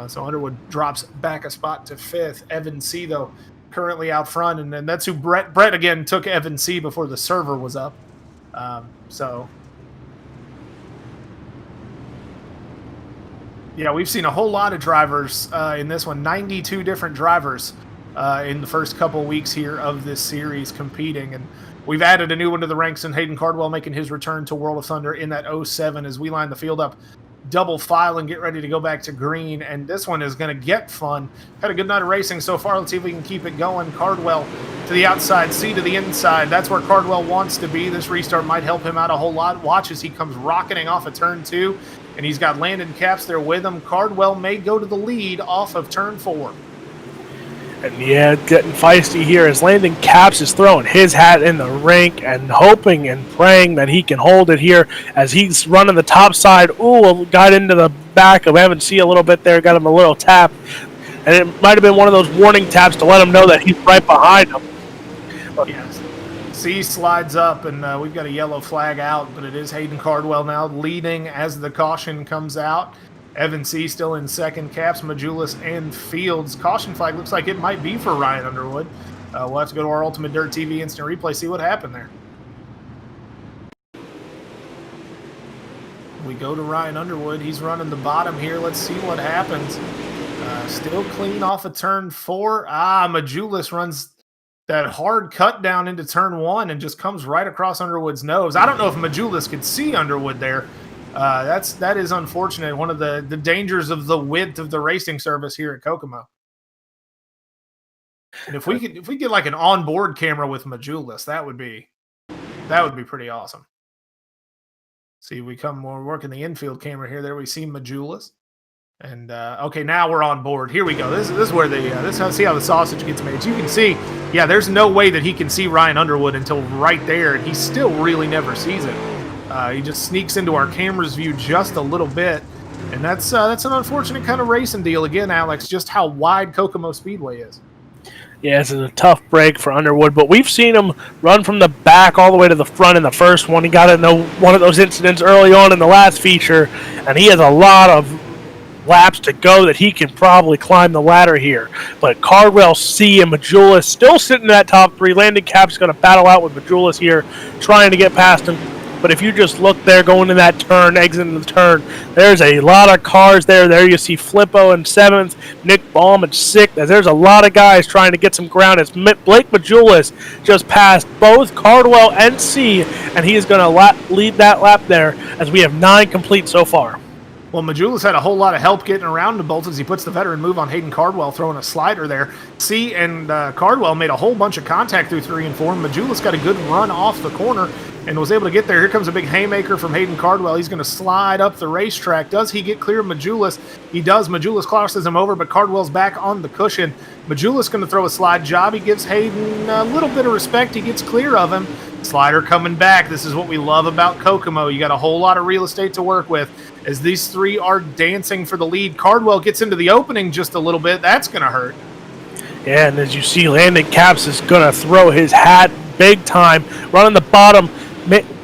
So Underwood drops back a spot to 5th. Evan C., though, currently out front. And then that's who Brett again took Evan C. before the server was up. Yeah, we've seen a whole lot of drivers in this one. 92 different drivers in the first couple weeks here of this series competing. And we've added a new one to the ranks, and Hayden Cardwell making his return to World of Thunder in that 07 as we line the field up double file and get ready to go back to green. And this one is going to get fun. Had a good night of racing so far. Let's see if we can keep it going. Cardwell to the outside, C to the inside. That's where Cardwell wants to be. This restart might help him out a whole lot. Watch as he comes rocketing off of turn 2. And he's got Landon Capps there with him. Cardwell may go to the lead off of turn 4. And yeah, getting feisty here as Landon Capps is throwing his hat in the rink and hoping and praying that he can hold it here as he's running the top side. Ooh, got into the back of Evan C. a little bit there, got him a little tap. And it might have been one of those warning taps to let him know that he's right behind him. Yes. C slides up, and we've got a yellow flag out, but it is Hayden Cardwell now leading as the caution comes out. Evan C. still in second, Capps, Majulis, and Fields. Caution flag looks like it might be for Ryan Underwood. We'll have to go to our Ultimate Dirt TV instant replay, see what happened there. We go to Ryan Underwood. He's running the bottom here. Let's see what happens. Still clean off of turn 4. Majulis runs that hard cut down into turn 1 and just comes right across Underwood's nose. I don't know if Majulis could see Underwood there. That is unfortunate. One of the dangers of the width of the racing service here at Kokomo. And if we get like an onboard camera with Majulis, that would be pretty awesome. See, we're working the infield camera here. There we see Majulis. And okay, now we're on board. Here we go. This is where see how the sausage gets made. So you can see, yeah, there's no way that he can see Ryan Underwood until right there, and he still really never sees it. He just sneaks into our camera's view just a little bit, and that's an unfortunate kind of racing deal again, Alex. Just how wide Kokomo Speedway is. Yeah, this is a tough break for Underwood, but we've seen him run from the back all the way to the front in the first one. He got into one of those incidents early on in the last feature, and he has a lot of laps to go that he can probably climb the ladder here. But Cardwell, C, and Majulis still sitting in that top 3. Landon Cap's going to battle out with Majulis here, trying to get past him. But if you just look there, going in that turn, exiting the turn, there's a lot of cars there. There you see Flippo in 7th, Nick Baum in 6th. There's a lot of guys trying to get some ground. As Blake Majulis just passed both Cardwell and C, and he is going to lead that lap there as we have 9 complete so far. Well, Majulis had a whole lot of help getting around to Bolt as he puts the veteran move on Hayden Cardwell, throwing a slider there. C and Cardwell made a whole bunch of contact through 3 and 4. Majulis got a good run off the corner and was able to get there. Here comes a big haymaker from Hayden Cardwell. He's going to slide up the racetrack. Does he get clear of Majulis? He does. Majulis crosses him over, but Cardwell's back on the cushion. Majulis going to throw a slide job. He gives Hayden a little bit of respect. He gets clear of him. Slider coming back. This is what we love about Kokomo. You got a whole lot of real estate to work with as these 3 are dancing for the lead. Cardwell gets into the opening just a little bit. That's going to hurt. Yeah, and as you see, Landon Caps is going to throw his hat big time. Running the bottom,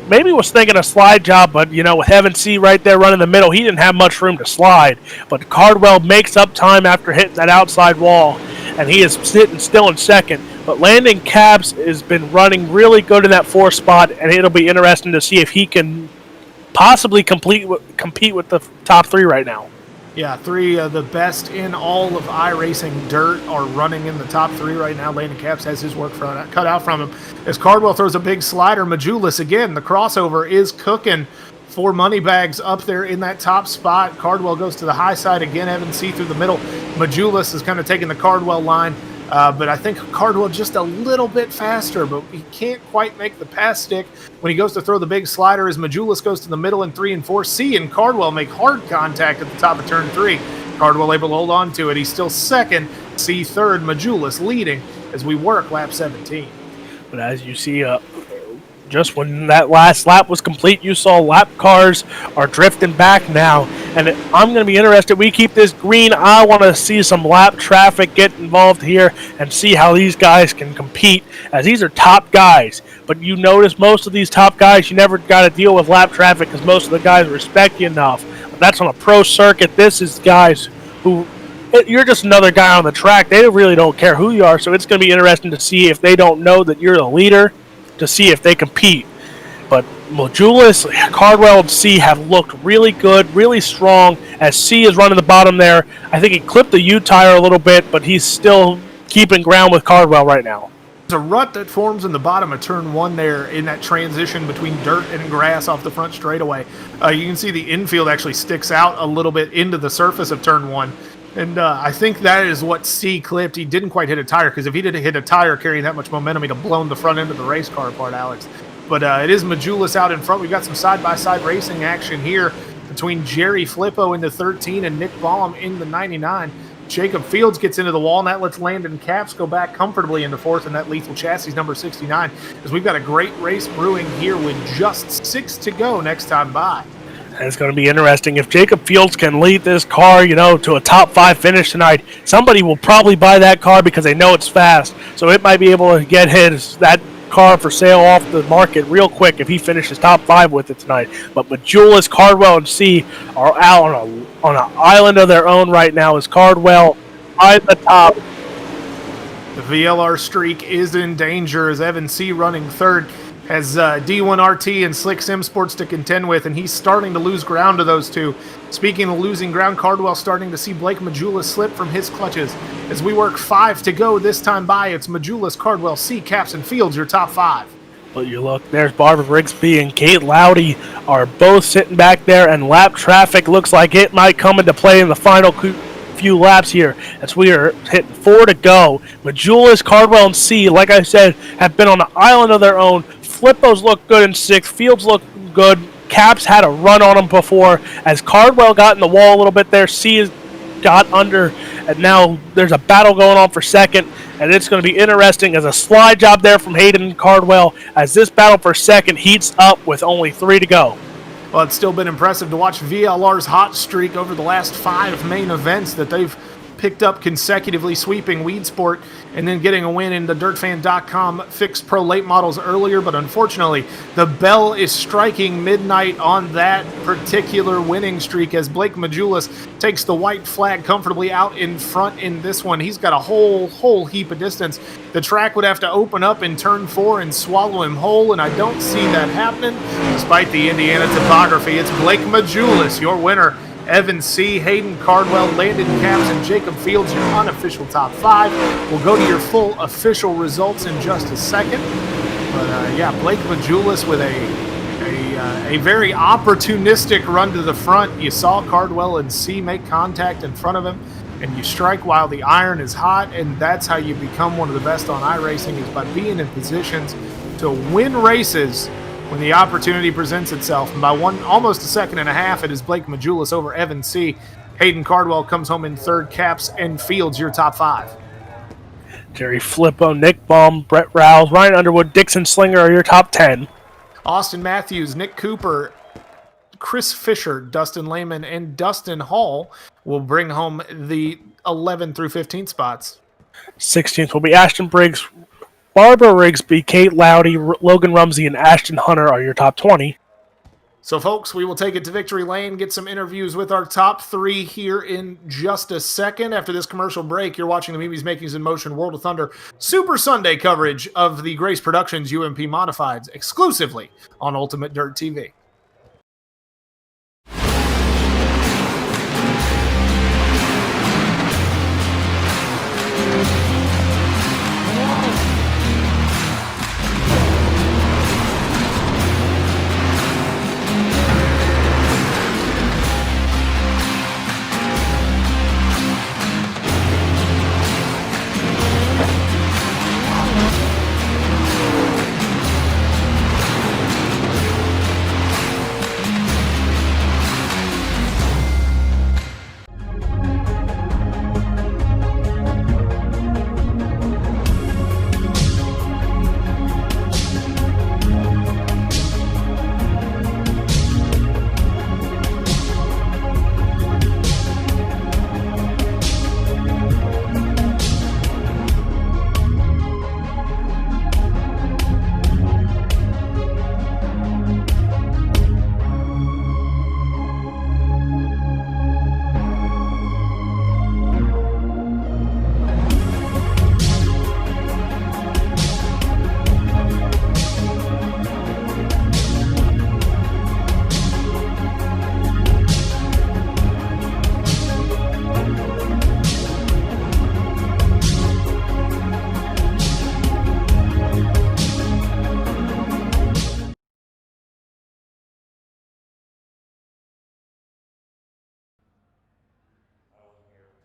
maybe was thinking a slide job, but, with Evan C right there running the middle, he didn't have much room to slide. But Cardwell makes up time after hitting that outside wall, and he is sitting still in 2nd. But Landon Caps has been running really good in that 4th spot, and it'll be interesting to see if he can possibly compete with the top 3 right now. Yeah, 3 of the best in all of iRacing dirt are running in the top 3 right now. Landon Caps has his work cut out from him. As Cardwell throws a big slider, Majulis again, the crossover is cooking for Moneybags up there in that top spot. Cardwell goes to the high side again, Evan C through the middle. Majulis is kind of taking the Cardwell line. But I think Cardwell just a little bit faster, but he can't quite make the pass stick when he goes to throw the big slider as Majulis goes to the middle in 3 and 4. C and Cardwell make hard contact at the top of turn 3. Cardwell able to hold on to it. He's still 2nd, C 3rd, Majulis leading as we work lap 17. But as you see, just when that last lap was complete, you saw lap cars are drifting back now. And I'm going to be interested. We keep this green. I want to see some lap traffic get involved here and see how these guys can compete, as these are top guys. But you notice most of these top guys, you never got to deal with lap traffic because most of the guys respect you enough. But that's on a pro circuit. This is guys who, you're just another guy on the track. They really don't care who you are. So it's going to be interesting to see if they don't know that you're the leader, to see if they compete. But Majulis, Cardwell, and C have looked really good, really strong, as C is running the bottom there. I think he clipped the U tire a little bit, but he's still keeping ground with Cardwell right now. There's a rut that forms in the bottom of turn 1 there in that transition between dirt and grass off the front straightaway. You can see the infield actually sticks out a little bit into the surface of turn 1. And I think that is what C clipped. He didn't quite hit a tire, because if he didn't hit a tire carrying that much momentum, he'd have blown the front end of the race car apart, Alex. But it is Majulis out in front. We've got some side-by-side racing action here between Jerry Flippo in the 13 and Nick Baum in the 99. Jacob Fields gets into the wall, and that lets Landon Caps go back comfortably into 4th, and that Lethal Chassis number 69, as we've got a great race brewing here with just 6 to go next time by. And it's going to be interesting. If Jacob Fields can lead this car, to a top 5 finish tonight, somebody will probably buy that car because they know it's fast. So it might be able to get that car for sale off the market real quick if he finishes top 5 with it tonight. But Majulis, Cardwell, and C are out on an island of their own right now as Cardwell at the top. The VLR streak is in danger as Evan C running 3rd. has D1RT and Slick Sim Sports to contend with, and he's starting to lose ground to those two. Speaking of losing ground, Cardwell starting to see Blake Majulis slip from his clutches. As we work 5 to go this time by, it's Majulis, Cardwell, C, Caps, and Fields, your top 5. But you look, there's Barbara Rigsby and Kate Loudy are both sitting back there, and lap traffic looks like it might come into play in the final few laps here as we are hitting 4 to go. Majulis, Cardwell, and C, like I said, have been on an island of their own. Flippos look good in 6th. Fields look good. Caps had a run on him before. As Cardwell got in the wall a little bit there, C has got under, and now there's a battle going on for 2nd, and it's going to be interesting as a slide job there from Hayden and Cardwell as this battle for 2nd heats up with only 3 to go. Well, it's still been impressive to watch VLR's hot streak over the last 5 main events that they've picked up consecutively, sweeping Weed Sport and then getting a win in the DirtFan.com fixed pro late models earlier. But unfortunately, the bell is striking midnight on that particular winning streak as Blake Majulis takes the white flag comfortably out in front in this one. He's got a whole heap of distance. The track would have to open up in turn 4 and swallow him whole, and I don't see that happening. Despite the Indiana topography, it's Blake Majulis, your winner. Evan C., Hayden Cardwell, Landon Caps, and Jacob Fields, your unofficial top 5. We'll go to your full official results in just a second. But yeah, Blake Majulis with a very opportunistic run to the front. You saw Cardwell and C make contact in front of him, and you strike while the iron is hot, and that's how you become one of the best on iRacing, is by being in positions to win races when the opportunity presents itself. And by almost a second and a half, it is Blake Majulis over Evan C. Hayden Cardwell comes home in 3rd. Caps and Fields, your top 5. Jerry Flippo, Nick Baum, Brett Rouse, Ryan Underwood, Dixon Slinger are your top 10. Austin Matthews, Nick Cooper, Chris Fisher, Dustin Lehman, and Dustin Hall will bring home the 11 through 15 spots. 16th will be Ashton Briggs, Barbara Rigsby, Kate Loudy, Logan Rumsey, and Ashton Hunter are your top 20. So, folks, we will take it to Victory Lane, get some interviews with our top 3 here in just a second. After this commercial break, you're watching the Memes, Makings, in Motion World of Thunder Super Sunday coverage of the Grace Productions UMP Modifieds exclusively on Ultimate Dirt TV.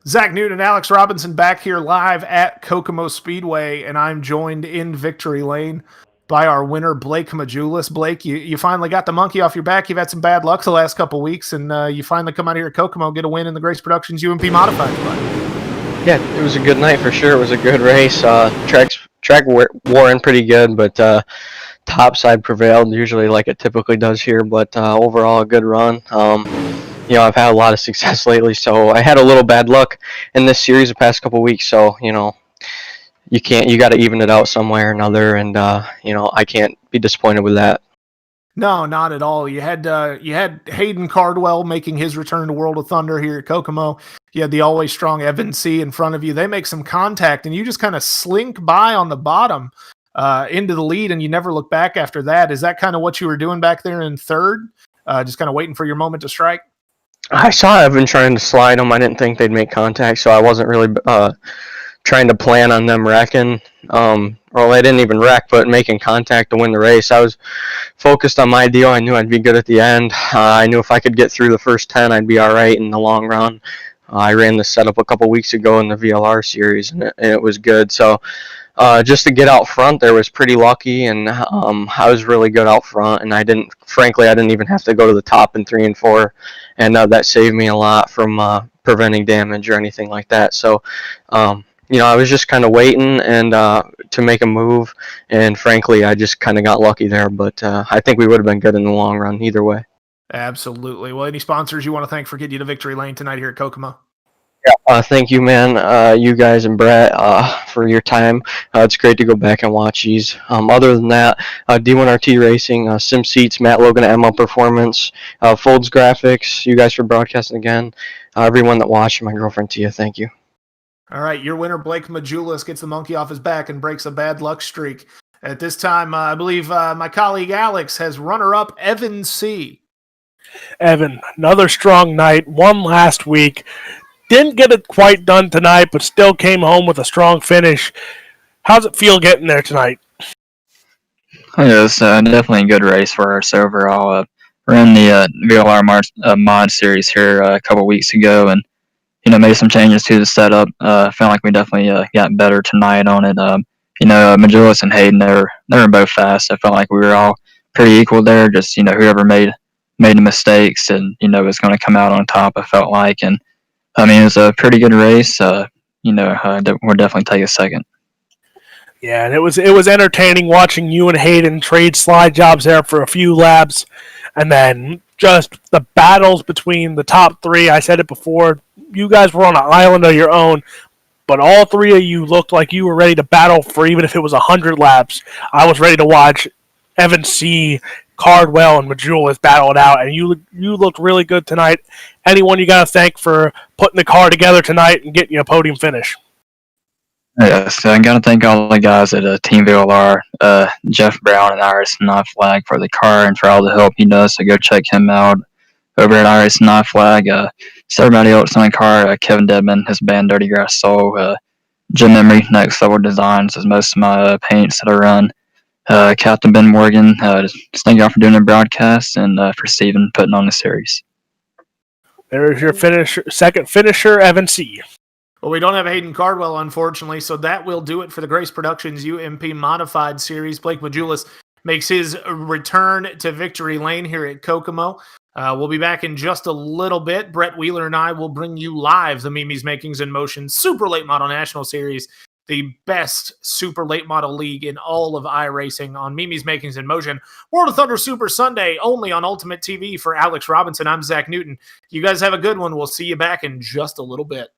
Zach Newton and Alex Robinson back here live at Kokomo Speedway, and I'm joined in Victory Lane by our winner, Blake Majulis. Blake, you finally got the monkey off your back. You've had some bad luck the last couple weeks, and you finally come out here at Kokomo, get a win in the Grace Productions UMP Modified. Yeah, it was a good night for sure. It was a good race. Track wore in pretty good, but top side prevailed, usually like it typically does here, but overall a good run. I've had a lot of success lately, so I had a little bad luck in this series the past couple weeks, so, you got to even it out somewhere or another, and, I can't be disappointed with that. No, not at all. You had Hayden Cardwell making his return to World of Thunder here at Kokomo. You had the always strong Evan C. in front of you. They make some contact, and you just kind of slink by on the bottom. into the lead, and you never look back after that. Is that kind of what you were doing back there in third? Just kind of waiting for your moment to strike? I saw Evan trying to slide them. I didn't think they'd make contact, so I wasn't really trying to plan on them wrecking. Well, they didn't even wreck, but making contact to win the race. I was focused on my deal. I knew I'd be good at the end. I knew if I could get through the first 10, I'd be all right in the long run. I ran this setup a couple weeks ago in the VLR series, and it was good. So just to get out front there was pretty lucky, and I was really good out front, and I didn't even have to go to the top in 3 and 4, and that saved me a lot from preventing damage or anything like that. So I was just kind of waiting and to make a move, and frankly I just kind of got lucky there, but I think we would have been good in the long run either way. Absolutely. Well, any sponsors you want to thank for getting you to victory lane tonight here at Kokomo? Thank you, man. You guys and Brett for your time. It's great to go back and watch these. Other than that, D1RT Racing, Sim Seats, Matt Logan at ML Performance, Folds Graphics, you guys for broadcasting again. Everyone that watched, my girlfriend Tia, thank you. All right, your winner, Blake Majulis, gets the monkey off his back and breaks a bad luck streak. At this time, I believe my colleague Alex has runner-up Evan C. Evan, another strong night, won last week. Didn't get it quite done tonight, but still came home with a strong finish. How's it feel getting there tonight? Yeah, it's definitely a good race for us overall. Ran the VLR mod series here a couple weeks ago, and made some changes to the setup. Felt like we definitely got better tonight on it. Majulis and Hayden, they were both fast. I felt like we were all pretty equal there. Just whoever made the mistakes and was going to come out on top. I felt like, and I mean, it was a pretty good race. We'll definitely take a second. Yeah, and it was entertaining watching you and Hayden trade slide jobs there for a few laps, and then just the battles between the top three. I said it before, you guys were on an island of your own, but all three of you looked like you were ready to battle for even if it was 100 laps. I was ready to watch Evan C., Cardwell, and Majulis battle it out, and you looked really good tonight. Anyone you got to thank for putting the car together tonight and getting you a podium finish? Yes, I got to thank all the guys at Team VLR, Jeff Brown and Iris Knife Flag for the car and for all the help he does. So go check him out over at Iris Knife Flag. So everybody else on the car, Kevin Dedman, his band Dirty Grass Soul, Jim Emery, Next Level Designs, is most of my paints that I run. Captain Ben Morgan, just thank y'all for doing the broadcast and for Steven putting on the series. There's your second finisher, Evan C. Well, we don't have Hayden Cardwell, unfortunately, so that will do it for the Grace Productions UMP Modified Series. Blake Majulis makes his return to victory lane here at Kokomo. We'll be back in just a little bit. Brett Wheeler and I will bring you live the Mimi's Makings in Motion Super Late Model National Series, the best super late model league in all of iRacing on Mimi's Makings in Motion. World of Thunder Super Sunday, only on Ultimate TV. For Alex Robinson, I'm Zach Newton. You guys have a good one. We'll see you back in just a little bit.